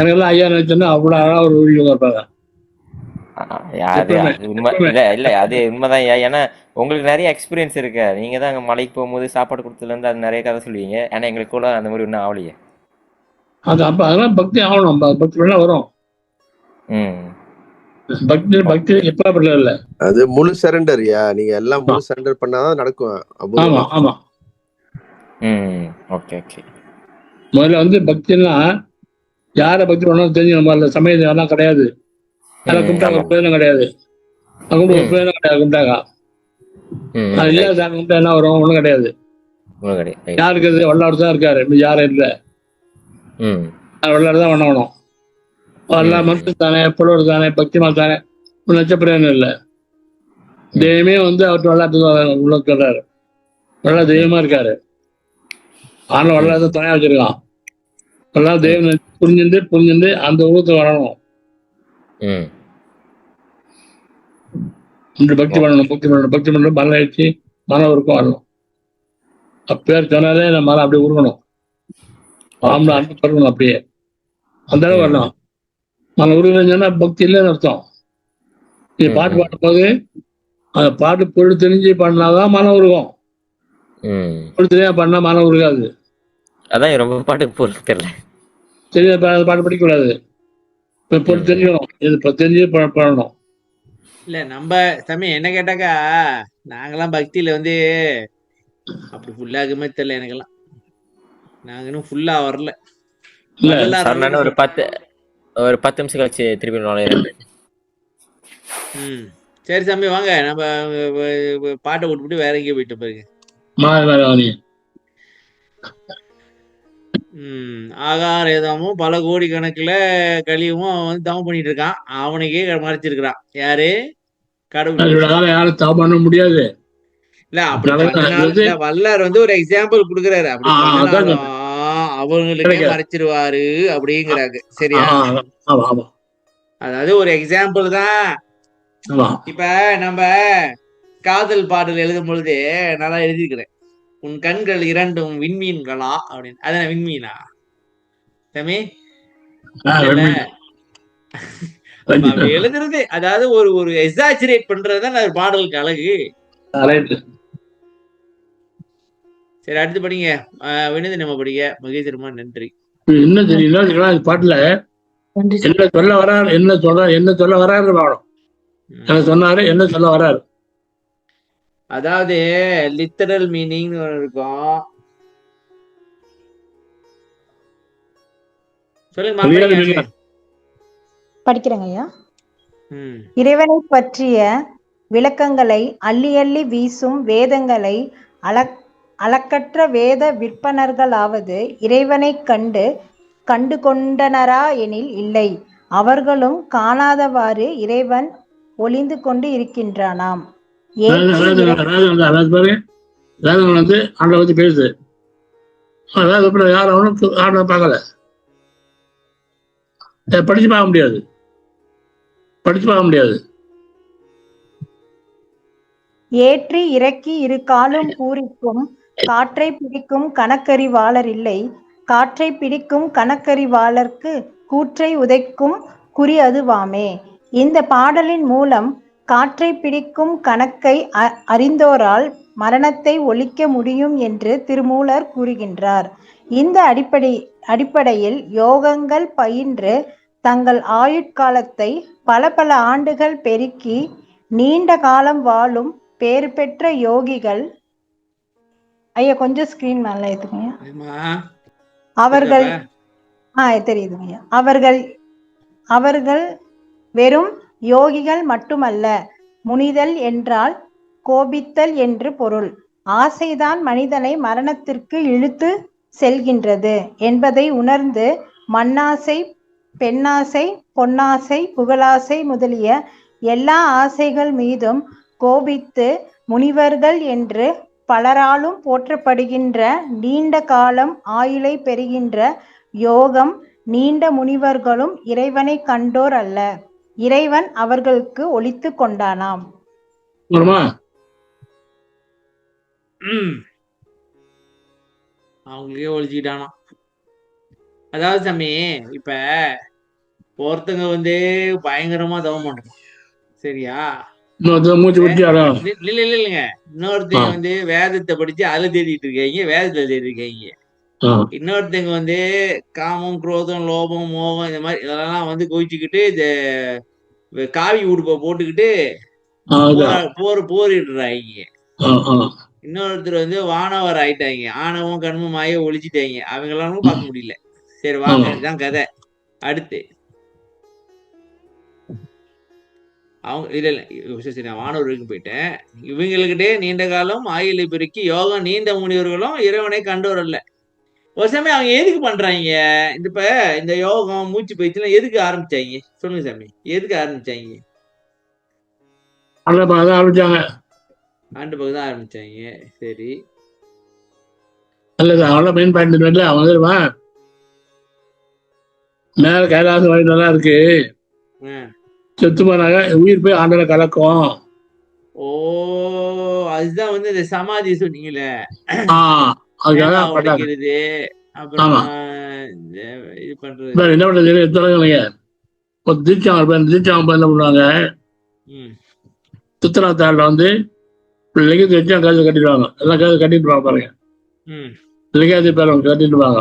எனக்கெல்லாம் ஐயா நினைச்சோன்னா அவ்வளவு அழகா ஒரு உருவம் இருப்பாங்க. இல்ல அது உண்மைதான். ஏன்னா உங்களுக்கு நிறைய எக்ஸ்பீரியன்ஸ் இருக்கு. நீங்க தான் அங்க மலைக்கு போகும்போது சாப்பாடு கொடுத்ததுல இருந்து அது நிறைய கதை சொல்லுவீங்க. ஏன்னா எங்களுக்கு கூட அந்த மாதிரி ஒன்றும் ஆகலையே. அது அப்ப அதெல்லாம் பக்தி ஆகணும். பக்தி வேணா வரும். பக்தி எப்ப இல்ல, அது முழு சரண்டர்யா. நீங்க எல்லாம் முழு சரண்டர் பண்ணாதான் நடக்கும். ஆமா ஆமா. Okay okay. முதல்ல வந்து பக்தினா யார பக்தி பண்ணணும் தெரிஞ்சு நம்ம சமயம் எல்லாம் கிடையாது. கும்பிட்டாங்க பிரயோஜனம் கிடையாது. பிரயோஜனம் கிடையாது. கும்பிட்டாங்க அது இல்ல சார். கும்பிட்டா என்ன வரும்? ஒண்ணும் கிடையாது. யாருக்கு வல்லாடு தான் இருக்காரு, யாரும் இல்ல. வல்லாடு தான் பண்ணணும். எல்லாம் மனுஷன் தானே, புலவர் தானே, பக்திமான் தானே, நச்ச பிரயோஜனம் இல்லை. தெய்வமே வந்து அவர்கிட்ட வல்லாட்டு உள்ள சொல்றாரு. வல்லா தெய்வமா இருக்காரு. ஆனால் வல்லாத துணையா வச்சிருக்கான். வல்லா தெய்வம் புரிஞ்சுட்டு அந்த உருவத்துக்கு வரணும். பக்தி பண்ணணும். மன ஆயிடுச்சு, மன உருக்கம் வரணும். அப்பேர் சொன்னாலே நம்ம மனம் அப்படியே உருகணும். ஆம்பளை அன்பு சொல்லணும். அப்படியே அந்த அளவு வரணும். மன உருகணும் சொன்னா பக்தி இல்லைன்னு அர்த்தம். நீ பாட்டு பாடும்போது அந்த பாட்டு பொருள் தெரிஞ்சு பண்ணாதான் மனம் உருகும். ம். பொருள் தெரியாம பண்ணா மனம் உருகாது. அதான் ரொம்ப பாட்டுக்கு பொருள் தெரியல. தெரியாத பாட்டு படிக்கக்கூடாது. பொருள் தெரிஞ்சுக்கணும். இது இப்போ தெரிஞ்சு பண்ணணும். இல்ல நம்ம சாமி என்ன கேட்டாக்கா, நாங்கெல்லாம் பக்தியில வந்து அப்படி ஃபுல்லாகுமே தெரியல எனக்கெல்லாம். நாங்க இன்னும் ஃபுல்லா வரல. இல்ல வள்ளலார் சார் நான் அளவுக்கு ஒரு 10 நிமிஷம் கழிச்சு திருப்பி நுழையிறேன். சரி சாமி வாங்க, நம்ம பாட்டை விட்டுவிட்டு வேற எங்கேயும் போயிட்டு பாருங்க. மாதவராணி ஆகாரேதமும் பல கோடி கணக்குல கலியும் அவன் வந்து தவம் பண்ணிட்டு இருக்கான். அவனுக்கே மறைச்சிருக்கிறான். யாரு? கடவுள். யாரும் தவம் பண்ண முடியாது. இல்ல அப்படி பண்ணனால வல்லார் வந்து ஒரு எக்ஸாம்பிள் கொடுக்குறாரு. அப்படி பண்ணனாலும் அவங்களுக்கே மறைச்சிருவாரு அப்படிங்கிறாங்க. சரியா? அதாவது ஒரு எக்ஸாம்பிள் தான். இப்ப நம்ம காதல் பாடல் எழுதும் பொழுது நல்லா எழுதிக்கிறேன். உன் கண்கள் இரண்டும் விண்மீன்களா அப்படின்னு. அதான விண்மீனா சாமி? எழுதுறது அதாவது ஒரு எக்ஸாஜரேட் பண்றதுதான் ஒரு பாடலுக்கு அழகு. சரி, அடுத்து படிங்க. வினது நம்ம படிங்க. மகேந்திரமா நன்றி. என்ன தெரியுங்களா பாட்டுல என்ன சொல்ல வராரு, என்ன சொல்ல வராரு பாடம். என்ன சொன்னாரு, என்ன சொல்ல வராரு. அதாவது லிட்டரல் மீனிங் இருக்கும். சொல்லுங்க. படிக்கிறேங்க ஐயா. இறைவனை பற்றிய விளக்கங்களை அள்ளி அள்ளி வீசும் வேதங்களை அளக்கற்ற வேத விற்பனர்களாவது இறைவனை கண்டு கொண்டனரா எனில் இல்லை. அவர்களும் காணாதவாறு இறைவன் ஒளிந்து கொண்டு இருக்கின்றானாம். வந்து ஆண்டை பத்தி பேசுது. அதாவது யாரும் பார்க்கல, படிச்சு பார்க்க முடியாது. ஏற்றி இறக்கி இரு காலும் பூரிக்கும் காற்றை பிடிக்கும் கணக்கறிவாளர் இல்லை. காற்றை பிடிக்கும் கணக்கறிவாளர்க்கு கூற்றை உதைக்கும் குறி அதுவாமே. இந்த பாடலின் மூலம் காற்றை பிடிக்கும் கணக்கை அறிந்தோரால் மரணத்தை ஒழிக்க முடியும் என்று திருமூலர் கூறுகின்றார். இந்த அடிப்படையில் யோகங்கள் பயின்று தங்கள் ஆயுட்காலத்தை பல ஆண்டுகள் பெருக்கி நீண்ட காலம் வாழும் பேறு பெற்ற யோகிகள் ஐயா கொஞ்சம் ஸ்கிரீன் மேல ஏத்துக்கங்க. அவர்கள் தெரியுதுங்க. அவர்கள் வெறும் யோகிகள் மட்டுமல்ல. முனிதல் என்றால் கோபித்தல் என்று பொருள். ஆசைதான் மனிதனை மரணத்திற்கு இழுத்து செல்கின்றது என்பதை உணர்ந்து மண்ணாசை, பெண்ணாசை, பொன்னாசை, புகழாசை முதலிய எல்லா ஆசைகள் மீதும் கோபித்து முனிவர்கள் என்று பலராலும் போற்றப்படுகின்ற நீண்ட காலம் ஆயுளை பெறுகின்ற யோகம் நீண்ட முனிவர்களும் இறைவனை கண்டோர் அல்ல. இறைவன் அவர்களுக்கு ஒளித்து கொண்டானாம். அவங்களுக்கே ஒழிச்சுக்கிட்டானா. அதாவது சாமி இப்ப ஒருத்தங்க வந்து பயங்கரமா தவம் பண்றான். சரியா? இல்லைங்க, இன்னொருத்தங்க வந்து வேதத்தை படிச்சு அதுல தேடிட்டு இருக்காங்க, வேதத்துல தேடி இருக்காங்க. இன்னொருத்தங்க வந்து காமம், குரோதம், லோபம், மோகம் இந்த மாதிரி இதெல்லாம் வந்து குவிச்சுக்கிட்டு இந்த காவி உடுப்பை போட்டுக்கிட்டு போரிடுறாங்க. இன்னொருத்தர் வந்து வானவர் ஆயிட்டாங்க, ஆணவம் கண்மும் மாய ஒழிச்சிட்டாங்க. அவங்க எல்லாரும் பார்க்க முடியல. சரி வாங்க, இதுதான் கதை. அடுத்து அவங்க இல்ல நான் வானவருக்கு போயிட்டேன். இவங்களுக்கிட்டே நீண்ட காலம் ஆயுளை பெருக்கி யோகம் நீண்ட முனிவர்களும் இறைவனை கண்டோர் அல்ல. ஒரு சமயம் அவங்க எதுக்கு பண்றாங்க? இப்ப இந்த யோகம் மூச்சு பயிற்சி எல்லாம் எதுக்கு ஆரம்பிச்சாங்க சொல்லுங்க சாமி? எதுக்கு ஆரம்பிச்சாங்க? ஆண்டு பக்கம் தான் ஆரம்பிச்சாங்க. சரி, மேல கைலாச வழிதான் இருக்கு. செத்து போனாங்க, உயிர் போய் ஆண்டல கலக்கும். ஓ, அதுதான் வந்து இந்த சமாதி சொன்னீங்களே, உடைக்கிறது அப்புறம் இது பண்றது. என்ன பண்றது? தீட்சாங்க என்ன பண்ணுவாங்க, சித்திராத்தாளில் வந்து லிங்கத்தை வச்சு கழுத்து கட்டிடுவாங்க. எல்லாம் கழுத்து கட்டிட்டு பாருங்க. லிங்காயத்து பேர் அவங்க கட்டிடுவாங்க.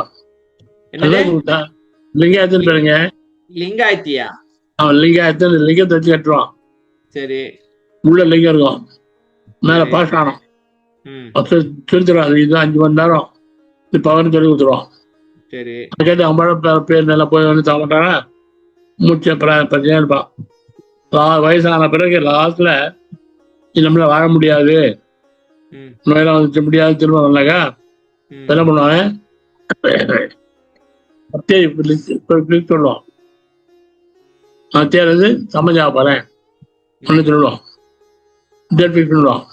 லிங்காயத்தின் பேருங்க. லிங்காயத்தியா? அவன் லிங்காயத்து லிங்கத்தை வச்சு கட்டுவான். சரி. உள்ள லிங்கம் இருக்கும், மேல பாஷானம் சொல்லித்தருவான். இதுதான் 5 மணி நேரம் பவன் சொல்லி கொடுத்துருவான். சரி. கேட்டு அவங்களோட பேர் நல்லா போய் வந்து சாப்பிட்டானா மூச்சு பிரச்சனையா இருப்பான். வயசான பிறகு லாஸ்ட்ல நம்மள வாழ முடியாது, நோயெல்லாம் வந்துச்சு முடியாது, திரும்ப வந்தாக்கா என்ன பண்ணுவாங்க, சொல்லுவோம் தேர் வந்து சமைச்சா போறேன் சொல்லுவோம். சொல்லுவோம்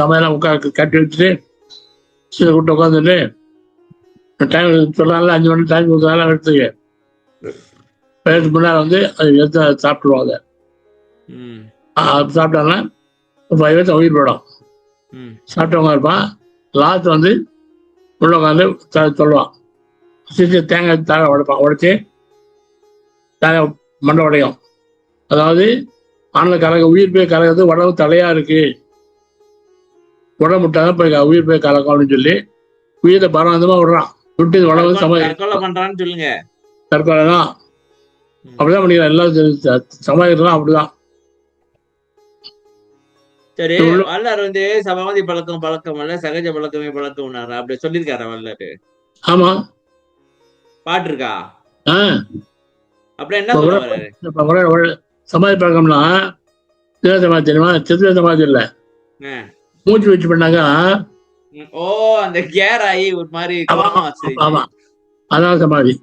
சமையலாம் கட்டி வச்சுட்டு கூட்ட உட்காந்துட்டு டைம் சொல்றாங்களா 5 மணி டைம் கொடுத்தாலும் எடுத்துக்க பேருக்கு முன்னாடி வந்து அது எடுத்து சாப்பிட்டுருவாங்க. சாப்பிட்டாங்கன்னா 5 வருஷம் உயிர் போயிடும். சாப்பிட்டவங்க இருப்பான். லாஸ்ட் வந்து உள்ள உட்காந்து சொல்லுவான். தேங்காய் தாழை உடைப்பான். உடைச்சி தேங்காய் மண்டை உடையும். அதாவது ஆண்ல கலக்க உயிர் போய் கலக்கிறது உடம்பு தலையா இருக்கு, உடம்பு விட்டாதான் போய் உயிர் போய் கலக்கும் அப்படின்னு சொல்லி உயிரை பரவாயில்லமா விடுறான். விட்டு உடம்பு பண்றான்னு சொல்லுங்க. தற்கொலை தான் அப்படிதான் பண்ணிக்கலாம். எல்லாம் சமாளிக்கலாம் அப்படிதான். சரி, வல்லார் வந்து சமாதி பழக்கம் அல்ல சகஜ பழக்கமே பழக்கம் அப்படி சொல்லியிருக்காரு வல்லாரு. ஆமா, பாட்டு இருக்கா? அப்படியே என்ன சொல்றாரு? சமாதி பழக்கம்னா சமாதி தெரியுமா? சித்திர சமாதி இல்ல, மூச்சு வச்சு பண்ணாங்க. ஓ, அந்த கேர் ஆகி ஒரு மாதிரி. ஆமா, அதான் சமாதி.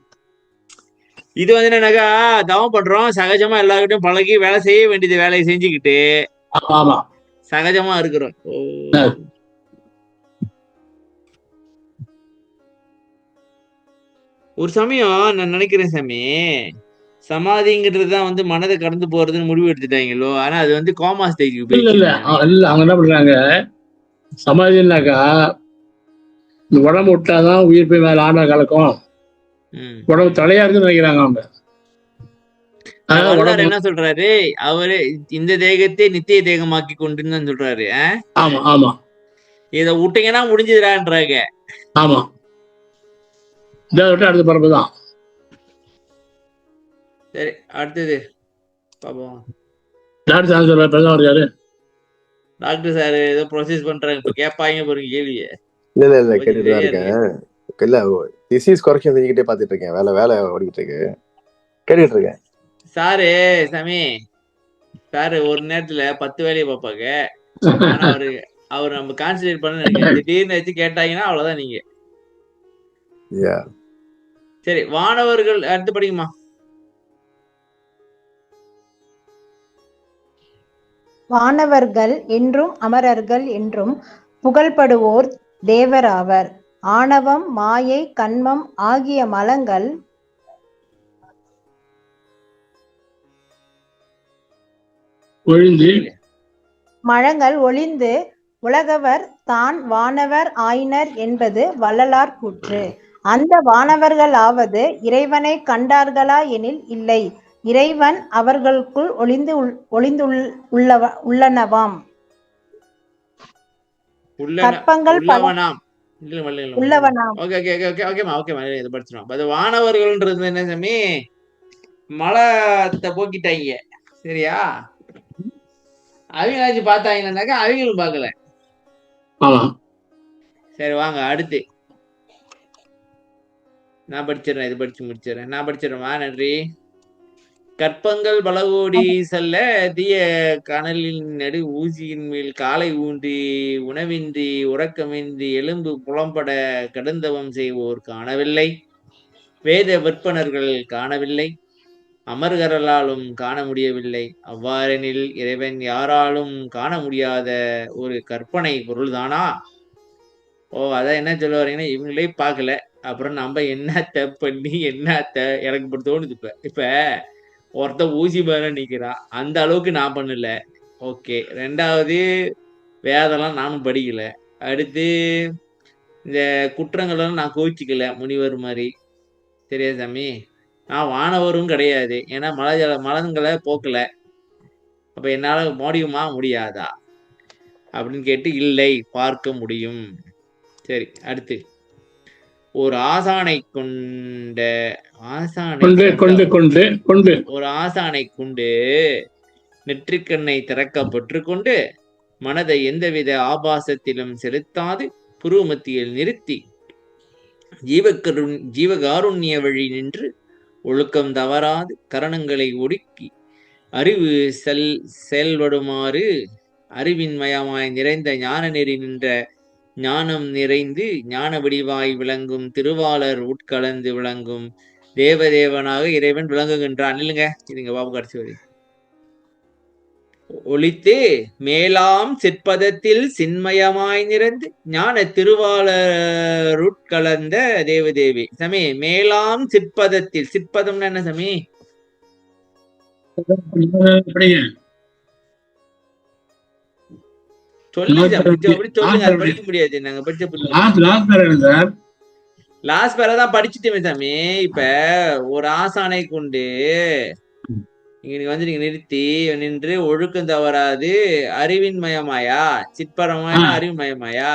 இது வந்து என்னன்னாக்கா தவம் பண்றோம், சகஜமா எல்லாருக்கிட்டையும் பழகி வேலை செய்ய வேண்டியது வேலையை செஞ்சுக்கிட்டு ஆமா சகஜமா இருக்கிறோம். ஒரு சமயம் நான் நினைக்கிறேன் சாமி, சமாதிங்கிறதுதான் வந்து மனதை கடந்து போறதுன்னு முடிவு எடுத்துட்டாங்களோ. ஆனா அது வந்து கோமா ஸ்டேஜுக்கு இல்ல அவங்க என்ன பண்றாங்க, சமாதினாக்கா இந்த உடம்பு விட்டாதான் உயிர் போய் மேல ஆனா கலக்கும், உடம்பு தலையா இருக்குன்னு நினைக்கிறாங்க அவங்க. என்ன சொல்றாரு அவரு, இந்த தேகத்தை நித்திய தேகமாக்கி கொண்டுன்னு சொல்றாரு. ஆமா ஆமா, இத விட்டீங்கன்னா முடிஞ்சதுடான்றாங்க. ஆமா, இதை விட்டு அடுத்த பரப்புதான். சரி, அடுத்தது பாப்போம். டாக்டர் சார் சொல்றாரு, யாரு டாக்டர் சார் ஏதோ ப்ரொசீஸ் பண்றாங்க. இப்ப கேட்பாங்க பாருங்க கேள்விய. இல்ல கேட்டுட்டு தான் இருக்கேன். இல்ல டிசீஸ் குறைக்க செஞ்சுக்கிட்டே பாத்துட்டு இருக்கேன். வேலை ஓடிக்கிட்டு இருக்கு, கேட்டுட்டு இருக்கேன். சாரு சாமி சாரு ஒரு நேரத்துல 10 வேலையை பார்ப்பாங்க. ஆனா அவர் நம்ம கான்சன்ட்ரேட் பண்ண நினைக்கிறேன். திடீர்னு வச்சு கேட்டாங்கன்னா அவ்வளவுதான் நீங்க. சரி, வானவர்கள் அடுத்து படிக்குமா? வானவர்கள் என்றும் அமரர்கள் என்றும் புகழ்படுவோர் தேவராவர். ஆணவம், மாயை, கன்மம் ஆகிய மலங்கள் ஒழிந்து உலகவர் தான் வானவர் ஆயினர் என்பது வள்ளலார் கூற்று. அந்த வானவர்கள் ஆவது இறைவனை கண்டார்களா எனில் இல்லை, இறைவன் அவர்களுக்குள் உள்ளனவாம். கற்பங்கள் உள்ளவனாம். வானவர்கள்ன்றது என்ன சாமி, மலத்தை போக்கிட்டாங்க. சரியா? அவங்க பார்த்தாங்கன்னாக்கா அவங்களும் பார்க்கல. சரி, வாங்க அடுத்து நான் படிச்சிடறேன். இது படிச்சு முடிச்சிடறேன். நான் படிச்சிடறேன். நன்றி. கற்பங்கள் பலகோடி செல்ல தீய கனலின் நடு ஊசியின் மேல் காலை ஊன்றி உணவின்றி உறக்கமின்றி எலும்பு புலம்பட கடுந்தவம் செய்வோர் காணவில்லை, வேத விற்பனர்கள் காணவில்லை, அமர்கரலாலும் காண முடியவில்லை. அவ்வாறெனில் இறைவன் யாராலும் காண முடியாத ஒரு கற்பனை பொருள்தானா? அதான் என்ன சொல்ல வரீங்கன்னா, இவங்களே பார்க்கல, அப்புறம் நம்ம என்னத்த பண்ணி என்னத்த எனக்கு இப்படி தோணுது. இப்ப ஒருத்த ஊசி மேல நிக்கிறான், அந்த அளவுக்கு நான் பண்ணல. ஓகே. 2வது வேதெல்லாம் நானும் படிக்கல. அடுத்து இந்த குற்றங்கள்லாம் நான் கோச்சிக்கல முனிவர் மாதிரி. சரியா சாமி? நான் வானவரும் கிடையாது, ஏன்னா மலங்களை போக்கல. அப்ப அப்ப என்னால முடியுமா முடியாதா அப்படின்னு கேட்டு, இல்லை பார்க்க முடியும். சரி, அடுத்து. ஒரு ஆசானை கொண்ட ஒரு ஆசானை கொண்டு நெற்றிக்கண்ணை திறக்கப்பட்டு கொண்டு மனதை எந்தவித ஆபாசத்திலும் செலுத்தாது புருவமத்தியில் நிறுத்தி ஜீவகாருண்ய வழி நின்று ஒழுக்கம் தவறாது கரணங்களை ஒடுக்கி அறிவு செயல்படுமாறு அறிவின் மயமாய் நிறைந்த ஞான நெறி நின்ற ஞானம் நிறைந்து ஞான வடிவாய் விளங்கும் திருவாளர் உட்கலந்து விளங்கும் தேவதேவனாக இறைவன் விளங்குகின்றான். இல்லைங்க, இதுங்க பாபு கடைசி வரி. ஒளித்து மேலாம் சிற்பதத்தில் சின்மயமாய் நிறைந்து ஞான திருவாளருட்கலந்த தேவதேவி. சமி, மேலாம் சிற்பதத்தில், சிற்பதம்னா என்ன சமி? சொல்லுங்க, அப்படி சொல்லுங்க, அது படிக்க முடியாது, நாங்க படிச்ச லாஸ்ட் பேரதான் படிச்சுட்டேமே சாமி. இப்ப ஒரு ஆசானை கொண்டு இங்க வந்து நீங்க நிறுத்தி நின்று ஒழுக்கம் தவறாது அறிவின் மயமாயா சிற்பரமான அறிவு மயமாயா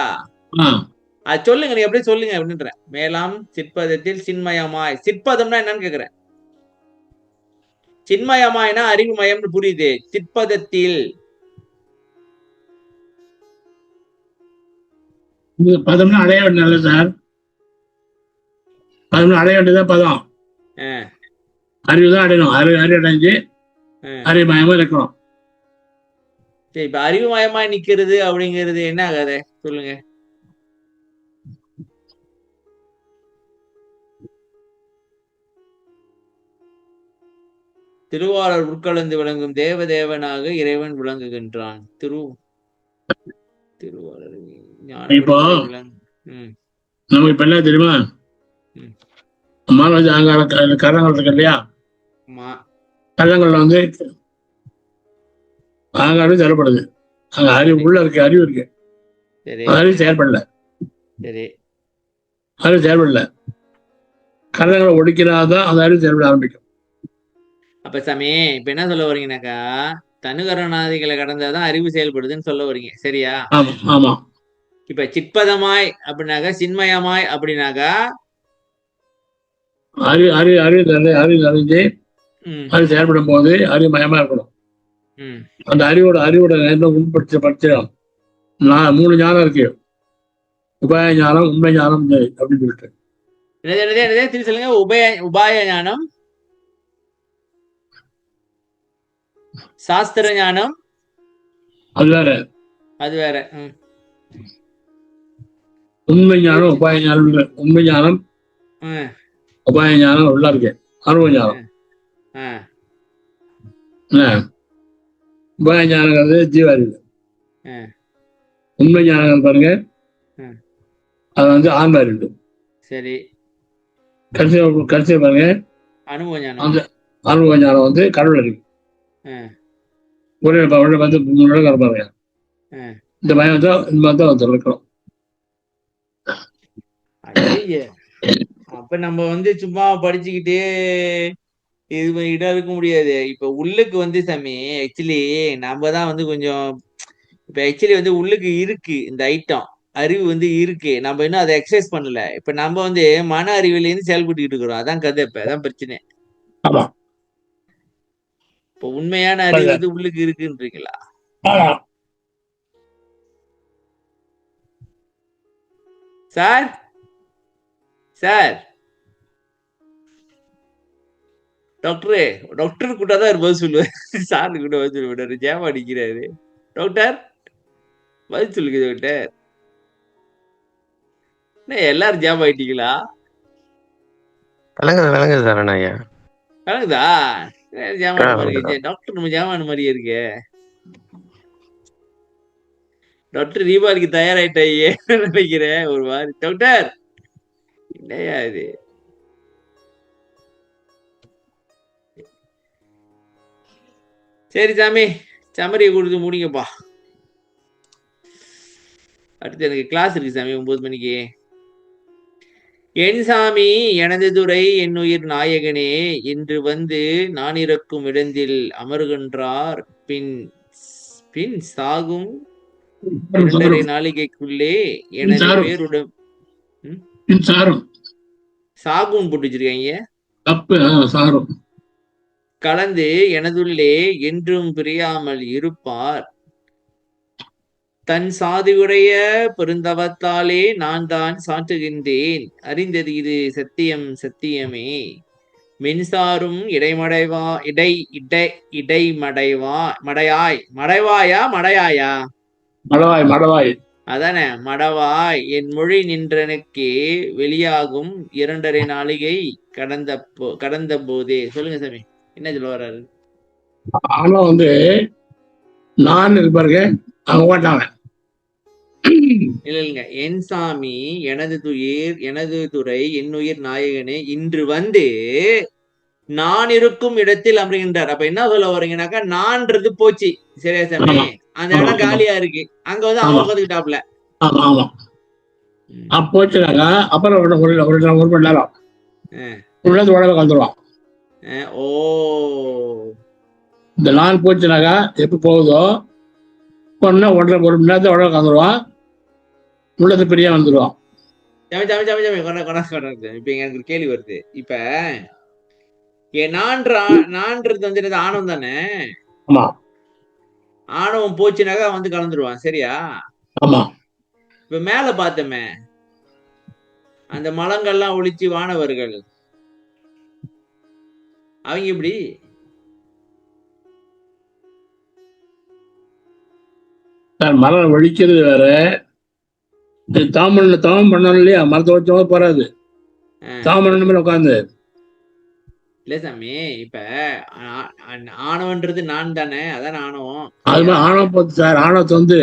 அது சொல்லுங்க, நீங்க எப்படி சொல்லுங்க அப்படின்ற. மேலாம் சிற்பதத்தில் சின்மயமாய், சிற்பதம்னா என்னன்னு கேக்குறேன். சின்மயமாய்னா அறிவு மயம்னு புரியுது. சிற்பதத்தில் பதம்னா அடைய வேண்டியது சார். பதம்னா அடைய வேண்டியதான் பதம். அறிவு தான் அடையணும். அறிவு அடைஞ்சு அறிவுமயமா இருக்கணும். சரி, இப்ப அறிவுமயமா நிக்கிறது அப்படிங்கிறது என்ன ஆகாது சொல்லுங்க. திருவாளர் உட்கலந்து விளங்கும் தேவதேவனாக இறைவன் விளங்குகின்றான். திருவாளர் இப்போ நமக்கு இப்ப என்ன தெரியுமா, மானவ கரங்கள் இருக்கு இல்லையா, கரங்கள்ல வந்து அகங்காரம் செயல்படுது. அங்க அறிவு உள்ள இருக்கு, அறிவு இருக்கு, அறிவு செயல்படல. அறிவு செயல்படல, கரங்களை ஒடுக்கினாதான் அந்த அறிவு செயல்பட ஆரம்பிக்கும். அப்ப சாமி இப்ப என்ன சொல்ல வரீங்கன்னாக்கா, தனுகரணாதிகளை கடந்தாதான் அறிவு செயல்படுதுன்னு சொல்ல வரீங்க, சரியா? ஆமா. இப்ப சிற்பதமாய் அப்படின்னாக்கா, சின்மயமாய் அப்படின்னாக்கா அறிவு அறிஞ்சு அது செயல்படும் போது அறிவு மயமா இருக்கணும். அந்த அறிவோட உட்படுத்திடும். 3 ஞானம் இருக்கு, உபாய ஞானம், உண்மை ஞானம் அப்படின்னு சொல்லிட்டு. சொல்லுங்க. உபாய ஞானம், சாஸ்திர ஞானம், அது வேற. உண்மை ஞானம், உபாய ஞானம். உண்மை ஞானம், உபாய ஞானம் உள்ள இருக்கு. அனுபவ ஞானம். உபாய ஞானங்கிறது ஜீவாரிவு. உண்மை ஞானங்கள் பாருங்க, அது வந்து ஆன்மாரிவு. சரி, கடைசி பாருங்க அனுபவ ஞானம். அந்த அனுபவ ஞானம் வந்து கடவுள் அறிவு. ஒரே வந்து பாருங்க, இந்த பயம் தான் இந்த மாதிரி தான் இருக்கணும். அப்ப நம்ம வந்து சும்மா படிச்சுக்கிட்டே இது பண்ணிக்கிட்டே இருக்க முடியாது. இப்ப உள்ளுக்கு வந்து சாமி ஆக்சுவலி நம்ம தான் வந்து கொஞ்சம், இப்ப ஆக்சுவலி வந்து உள்ளுக்கு இருக்கு இந்த ஐட்டம், அறிவு வந்து இருக்கு, நம்ம இன்னும் அதை எக்ஸசைஸ் பண்ணல. இப்ப நம்ம வந்து மன அறிவில இருந்து செயல்பட்டுக்கிட்டு இருக்கிறோம். அதான் கதை. இப்ப அதான் பிரச்சனை. இப்ப உண்மையான அறிவு வந்து உள்ளுக்கு இருக்குன்றீங்களா? சார் சார் டாக்டர் கூட்டாதான் ஒரு பதில் சொல்லுவார். சார் கூட பதில் சொல்ல விட்டாரு, ஜேமா அடிக்கிறாரு. டாக்டர் பதில் சொல்லுங்க டாக்டர். எல்லாரும் ஜாம் ஆயிட்டீங்களா? விளங்குது சார். விளங்குதா? ஜாமான மாதிரி டாக்டர், நம்ம ஜாமான மாதிரியே இருக்கு. டாக்டர் தீபாவளிக்கு தயாராயிட்டாயே நினைக்கிறேன் ஒரு மாதிரி. டாக்டர் என்னையா இது? சரி சாமி, சமரியை கொடுத்து முடிங்கப்பா. அடுத்து எனக்கு கிளாஸ் இருக்கு சாமி 9 மணிக்கு. என் சாமி எனது துறை என்னுயிர் நாயகனே என்று வந்து நான் இருக்கும் இடத்தில் அமர்கின்றார். பின் பின் சாகும் சாரும் 2.5 நாளிகைக்குள்ளே எனது சாரும் பேருடன் ம்? சாரும் சாகுன்னு போட்டு வச்சிருக்காங்க. தப்பு. சாரும் கலந்து எனதுள்ளே என்றும் பிரியாமல் இருப்பார். தன் சாதியுடைய பெருந்தவத்தாலே நான் தான் சாற்றுகின்றேன். அறிந்தது இது சத்தியம் சத்தியமே. மின்சாரும் இடைமடைவா இடை இடை இடைமடைவா மடையாய் மடைவாயா மடையாயா மடவாய் மடவாய் அதானே மடவாய் என் மொழி நின்றனுக்கே வெளியாகும் 2.5 நாளிகை கடந்த போதே. சொல்லுங்க சாமி, என்ன சொல்ல வர்றாரு? ஆனா வந்து நான் இருப்பாருங்க அவங்க ஓட்டாங்க. இல்லைங்க, என் சாமி எனது துயிர் எனது துறை என்னுயிர் நாயகனே இன்று வந்து நான் இருக்கும் இடத்தில் அமர்கின்றார். அப்ப என்ன சொல்ல வரீங்கன்னாக்கா, நான்றது போச்சு. சரியா சாமி? ஆமா அந்த ஆமா இடம் ஆமா காலியா இருக்கு. அங்க வந்து ஆமா அவன் உட்காந்துக்கிட்டாப்ல. ஆமா ஆமா போச்சுனாக்கா அப்புறம் ஒரு மணி நேரம் உள்ளது உடனே வந்துடுவான். ஓ இந்த நாள் போச்சுனாக்கா எப்ப போகுதோ ஒன்னு ஒரு மணி நேரத்தை உடனே வந்துடுவான். உள்ளது பெரிய வந்துடுவான். சாமி சாமி சாமி சாமி கொண்டாந்து. இப்ப எனக்கு ஒரு கேள்வி வருது. இப்ப நான்றது வந்து ஆணவம் தானே? ஆமா ஆணவம் போச்சுனாக்கா வந்து கலந்துருவான். சரியா? ஆமா இப்ப மேல பார்த்தமே அந்த மலங்கள்லாம் ஒழிச்சு வானவர்கள், அவங்க எப்படி? மரம் ஒழிக்கிறது வேற, தவம் பண்ணணும் இல்லையா? மரத்தை வச்சவங்க போறாது, தவம் பண்ணணும் உட்காந்து. இல்ல சாமி, இப்ப ஆணவன்றது நான் தானே, அதான ஆணவம். அது மாதிரி ஆணவம் போச்சு சார். ஆணவத்தை வந்து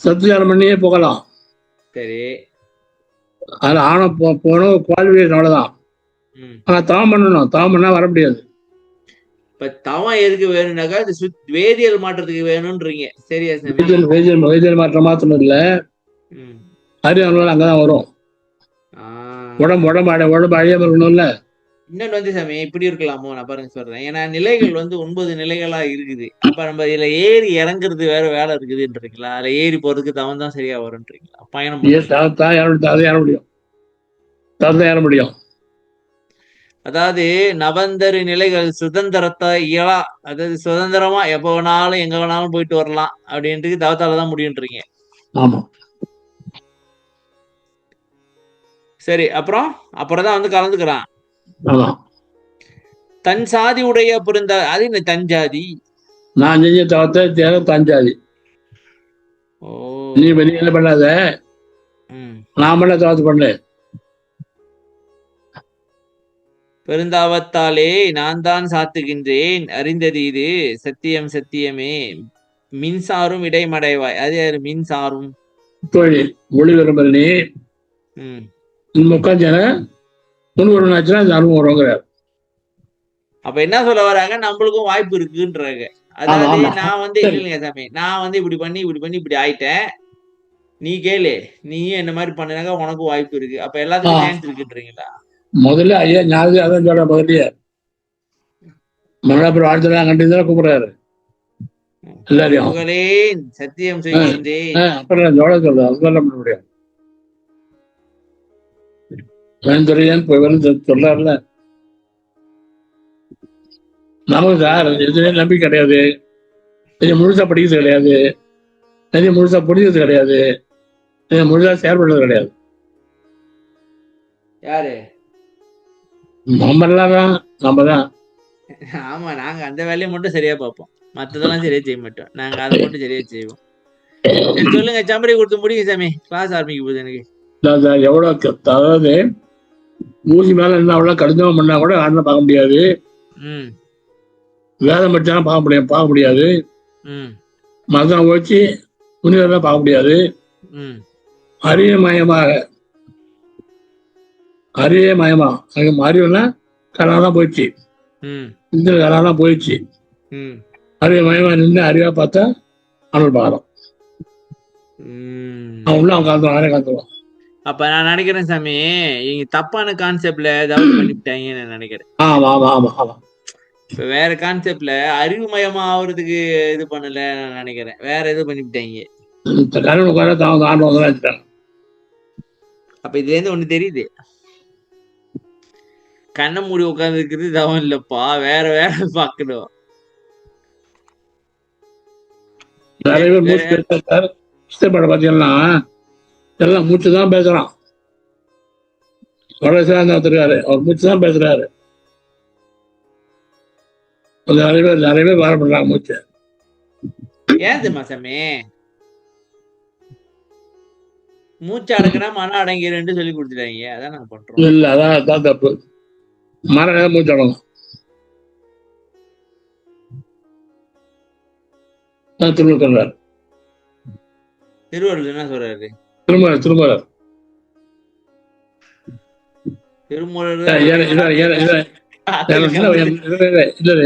சத்துச்சாரம் பண்ணியே போகலாம். சரி, அதுல ஆணவம் போனோம் குவாலிஃபிகேஷன் அவ்வளவுதான். ஆனா தவம் பண்ணணும், தவம் பண்ணா வர முடியாது. இப்ப தவம் எதுக்கு வேணும்னாக்கா வேதியியல் மாற்றத்துக்கு வேணும்ன்றீங்க. சரியா சாமி? வேதியியல் மாற்றம் மாத்தணும் இல்ல, அறிவு அங்கதான் வரும். உடம்பு அழியாம இருக்கணும்ல. இன்னொன்று வந்து சாமி இப்படி இருக்கலாமோ, நான் பாருங்க சொல்றேன். ஏன்னா நிலைகள் வந்து 9 நிலைகளா இருக்குது. அப்ப நம்ம இதுல ஏறி இறங்குறது வேற வேலை இருக்குதுன்றீங்களா? அதுல ஏறி போறதுக்கு தவம் தான் சரியா வரும்ன்றீங்களா? பயணம் ஏற முடியும். அதாவது நவந்தரு நிலைகள் சுதந்திரத்தை இயலா, அதாவது சுதந்திரமா எப்ப வேணாலும் எங்க வேணாலும் போயிட்டு வரலாம் அப்படின்ட்டு தவத்தாலதான் முடியுன்றீங்க. ஆமா சரி, அப்புறம் தான் வந்து கலந்துக்கிறான். ஆமா தன் சாதி உடைய புரிந்த, அது என்ன தன் ஜாதி? நான் செஞ்ச தவத்தை தன் ஜாதி. நீ வெளியே என்ன பண்ணாத, நான் பண்ண தவத்து பண்ணு. பெருந்தாவத்தாலே நான் தான் சாத்துகின்றேன். அறிந்தது இது சத்தியம் சத்தியமே. மின்சாரும் இடைமடைவாய், அது யாரு மின்சாரும்? தொழில் மொழி விரும்புற நீ உட்காந்து முன்வருவனாச்சுன்னா அந்த அனுபவம் வருங்கிறார். அப்ப என்ன சொல்ல வராங்க, நம்மளுக்கும் வாய்ப்பு இருக்குன்றாங்க. அதாவது நான் வந்து இல்லைங்க சாமி, நான் வந்து இப்படி பண்ணி இப்படி ஆயிட்டேன், நீ கேளு, நீயும் என்ன மாதிரி பண்ணினாக்க உனக்கும் வாய்ப்பு இருக்கு. அப்ப எல்லாத்துக்கும் சான்ஸ் இருக்குன்றீங்களா? முதல்ல ஐயா ஞாபகம் அதான் சொல்ற முதல்லயே மங்களபுரம் வாழ்த்துலாம் கண்டிப்பா கூப்பிடுறாரு எல்லாரையும். சத்தியம் செய்கின்றேன். அப்புறம் ஜோட சொல்ற அது சொல்ல முடியாது. வேந்துரையன் சொல்றாருல, நமக்கு சார் எதுவுமே நம்பிக்கை கிடையாது, முழுசா படிக்கிறது கிடையாது, முழுசா புரிஞ்சது கிடையாது, முழுசா செயல்படுறது கிடையாது. யாரு? நம்ம தான். ஆமா, நாங்க அந்த வேலையை மட்டும் சரியா பார்ப்போம், மத்ததெல்லாம் சரியா செய்ய மாட்டோம். நாங்க அதை மட்டும் சரியா செய்வோம். சொல்லுங்க, சம்பரி கொடுத்து முடியுங்க சாமி, கிளாஸ் ஆரம்பிக்க போகுது எனக்கு. எவ்வளவு அதாவது ஊசி மேல என்ன அவ்வளவு கடிதமா பண்ணா கூட ஆண்ட பார்க்க முடியாது, வேதம் படிச்சாலும் பார்க்க முடியாது, மதம் வச்சு முனிவரெல்லாம் பார்க்க முடியாது. அறிவே மயமா அறிவுனா கலாலாம் போயிடுச்சு, இந்த கலாலாம் போயிடுச்சு. அறிவு மயமா நின்று அறிவா பார்த்தா அவனுக்கு பாரம் அவன் அவன் காந்துவான். அப்ப நான் நினைக்கிறேன் சாமி, இங்க தப்பான கான்செப்ட்ல ஏதாவது பண்ணிவிட்டாங்கன்னு நினைக்கிறேன். ஆமா ஆமா ஆமா ஆமா இப்ப வேற கான்செப்ட்ல அறிவுமயமா ஆகுறதுக்கு இது பண்ணல நான் நினைக்கிறேன். வேற எதுவும் பண்ணிவிட்டாங்க. கருணை குறை தான் ஆண்டு வச்சுட்டாங்க. அப்ப இதுல இருந்து ஒண்ணு தெரியுது, கண்ணை மூடி உட்கார்ந்து இருக்கிறது தவம் இல்லப்பா, வேற வேற பாக்கணும். நிறைய பேர் மூச்சு பேசுறாரு. இஷ்டப்பட பார்த்தீங்கன்னா எல்லாம் மூச்சு தான் பேசுறான். வடசிலாந்து வந்துருக்காரு, அவர் மூச்சு தான் பேசுறாரு. நிறைய பேர் வரப்படுறாங்க மூச்சு. ஏன் தெரியுமா சாமி, மூச்சு அடங்கினா மன அடங்கிடுன்னு சொல்லி கொடுத்துட்டாங்க. அதான் நாங்க பண்றோம். இல்ல அதான் தப்பு. மரம் மூச்சு அடங்கும். திரும்ப சொல்றாரு. திருவள்ளுவர் என்ன சொல்றாரு? திருமலர் திருமூலர்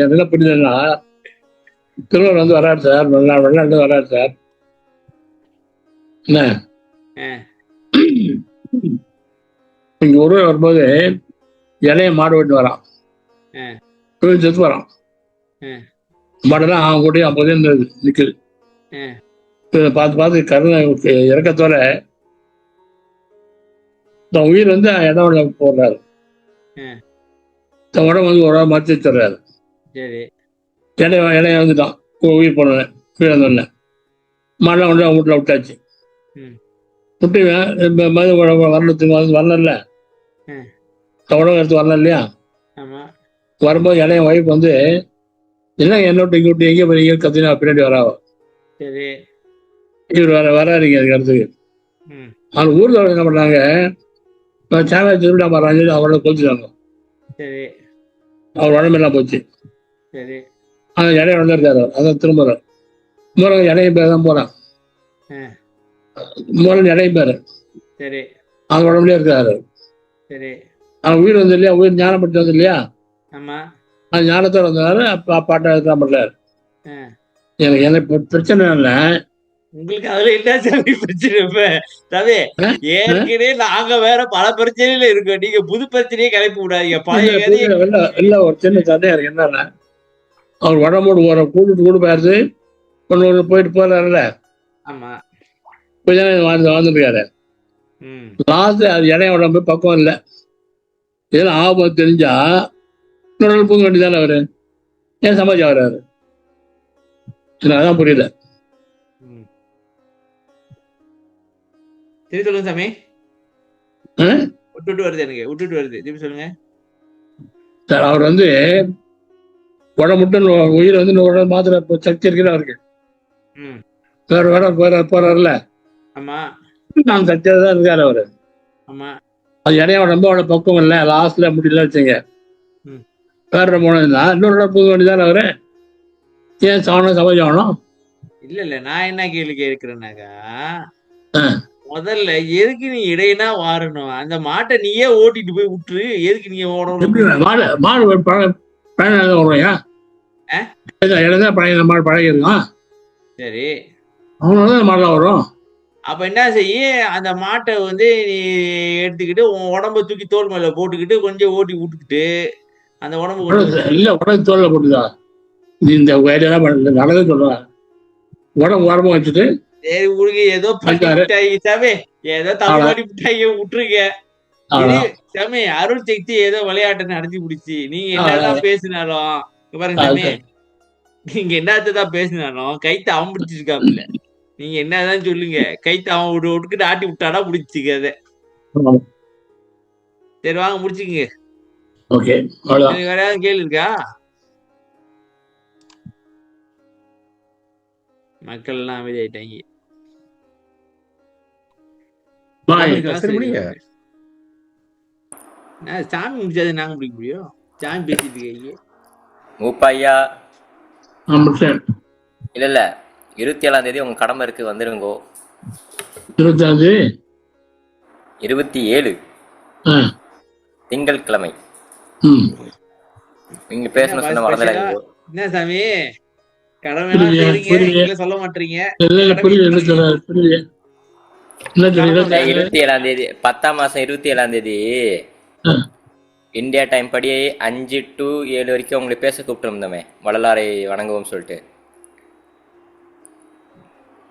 என்ன புரியுதுன்னா, திருவள்ளுவர் வந்து வராரு சார், வெளிநாட்டு வராரு சார். என்ன இங்க ஒரு வரும்போது இலைய மாடு வெட்டு வரான், செத்து வரான். மாடெல்லாம் அவன் கூட 50 நிக்குது. பார்த்து பார்த்து கருணை இறக்கத்தோட தன் உயிர் வந்து இடம் போடுறாரு. தன் உடம்பு வந்து ஒரு மறைச்சு வச்சுடுறாரு. இலைய வந்துட்டான் உயிர் போனேன். உயிர் வந்தோடனே மாடெல்லாம் கொண்டு அவன் வீட்டில் விட்டாச்சு. விட்டு மது வரலத்துக்கு வரல, தன் உடம்பு எடுத்து வரல இல்லையா. வரும்போது இளைய ஒய்ஃப் வந்து என்ன என்னோட இங்க விட்டு எங்கே போறீங்க கத்தினா பின்னாடி வராவோ. இவர் வராருங்க அதுக்கு அடுத்துக்கு. அவங்க ஊர்ல என்ன பண்ணாங்க, சாமியார் திருவிழா மாறாங்க, அவரோட கொதிச்சுட்டாங்க. அவர் உடம்பெல்லாம் போச்சு. அந்த இடையே வந்திருக்காரு, அதான் திரும்புறார். மூலம் இடையும் பேர் தான் போறான். மூலம் இடையும் பேரு அவங்க உடம்புலயே இருக்காரு. அவன் உயிர் வந்து இல்லையா, உயிர் ஞானம் பட்டு வந்து இல்லையா, அது ஞானத்தோட வந்தாரு. அப்ப பாட்டா தான் பண்றாரு. எனக்கு பிரச்சனை இல்லை உங்களுக்கு. அதுல என்ன சாமி பிரச்சனை? ரவி, ஏற்கனவே நாங்க வேற பல பிரச்சனையில இருக்கோம், நீங்க புது பிரச்சனையே கிளப்பி விடாதீங்க. பழைய இல்ல ஒரு சின்ன சந்தேகம் இருக்கு. என்னன்னா, அவர் உடம்போடு போற கூட்டு போயிருது, கொண்டு போயிட்டு போறாருல்ல. ஆமா, வாழ்ந்துருக்காரு. லாஸ்ட் அது இடைய உடம்பு பக்கம் இல்லை. இதெல்லாம் ஆபத்து தெரிஞ்சா இன்னொரு பூங்க வேண்டியதானே அவரு. ஏன் சமாஜ் ஆகிறாரு? அதான் புரியல. திருப்பி சொல்லுங்க சாமி. விட்டுட்டு வருது, எனக்கு விட்டுட்டு வருது. திருப்பி சொல்லுங்க சார். அவர் வந்து உடம்புட்டு உயிர் வந்து மாத்திர சக்தி இருக்கிற அவருக்கு. வேற வேற போறாருல. ஆமா, நான் சக்தியா தான் இருக்காரு அவரு. ஆமா, அது இடைய உடம்பு அவ்வளவு பக்கம் இல்லை, லாஸ்ட்ல முடியல வச்சுங்க. வேற போனதுன்னா இன்னொரு பூங்க வேண்டியதானே அவரு. ஏன் சமாஜ் ஆகணும்? இல்ல நான் என்ன கேள்வி கேட்கிறேன்னாக்கா, முதல்ல எதுக்கு நீ இடையினா வாரணும்? அந்த மாட்டை நீயே ஓட்டிட்டு போய் விட்டுரு. எதுக்கு நீங்க ஓடணும்? மாடு பழகி இருக்கான். சரி, அவனோட மாடலாம் வரும். அப்ப என்ன செய்ய, அந்த மாட்டை வந்து நீ எடுத்துக்கிட்டு உன் உடம்ப தூக்கி தோல் மேல போட்டுக்கிட்டு கொஞ்சம் ஓட்டி விட்டுக்கிட்டு அந்த உடம்பு இல்ல உடம்பு தோல்ல போட்டுதா இந்த நடந்து சொல்லுவா. உடம்பு உரமா வச்சுட்டு சரி உனக்கு ஏதோ பண்ணிட்டாங்க சாமி, ஏதோ தமிழ் பண்ணி விட்டாங்க, விட்டுருங்க. சாமி அருள் சக்தி ஏதோ விளையாட்டு நடத்தி முடிச்சு. நீங்க என்னதான் பேசினாலும் பாருங்க சாமி, நீங்க என்னத்தான் பேசினாலும் கைத்த அவன் பிடிச்சிருக்காப்ல. நீங்க என்னதான் சொல்லுங்க, கைத்த அவன் விட்டுக்கிட்டு ஆட்டி விட்டானா முடிச்சுக்க. அதை சரி வாங்க முடிச்சுக்குங்க. வேற யாரும் கேள்வி இருக்கா? மக்கள் எல்லாம் அமைதியாயிட்டாங்க. சாமி முடிச்சாது நாங்க முடிக்க முடியும். சாமி பேசிட்டு இருக்கீங்க. மூப்பாய்யா இல்ல 27ஆம் தேதி உங்க கடமை இருக்கு, வந்துருங்கோ. 27 திங்கட்கிழமை. நீங்க பேசணும் சொன்ன மறந்துடாதீங்க. என்ன சாமி கடமை சொல்ல மாட்டீங்க? 27ஆம் தேதி 10ஆம் மாசம் 27ஆம் தேதி இந்தியா டைம் படி 5 to 7 வரைக்கும் உங்களை பேச கூப்பிட்டுருந்தோமே, வள்ளலாரை வணங்குவோம் சொல்லிட்டு.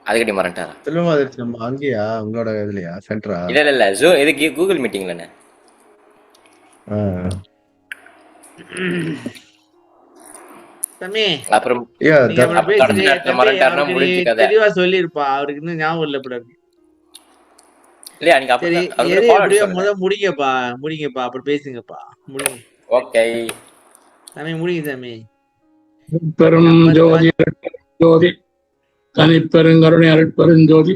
அதுக்கடி மறந்துட்டாரா? திருமாதிரி நம்ம அங்கேயா உங்களோட இதுலயா சென்டரா? இல்ல இது கூகுள் மீட்டிங்லண்ணே. தம்பி அப்புறம் தெளிவா சொல்லிருப்பா, அவருக்கு இன்னும் ஞாபகம் இல்ல போல இருக்கு. இல்லையா நீங்க முடிங்கப்பா அப்புறம் பேசுங்கப்பா, முடிங்க. ஓகே தம்பி முடிங்க தம்பி. பெரும் ஜோதி ஜோதி தனிப்பெருங்கருணை அருட்பெருஞ்சோதி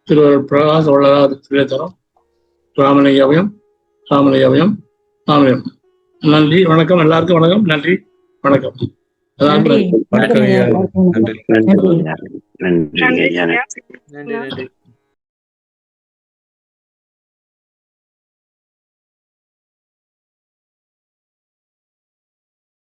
திருவருட் பிரகாச வள்ளலார் திரைத்தரம் ராமலிங்கபயம் ராமலிங்கபயம் ராமலிங்கம். நன்றி, வணக்கம். எல்லாருக்கும் வணக்கம். நன்றி, வணக்கம். நன்றி.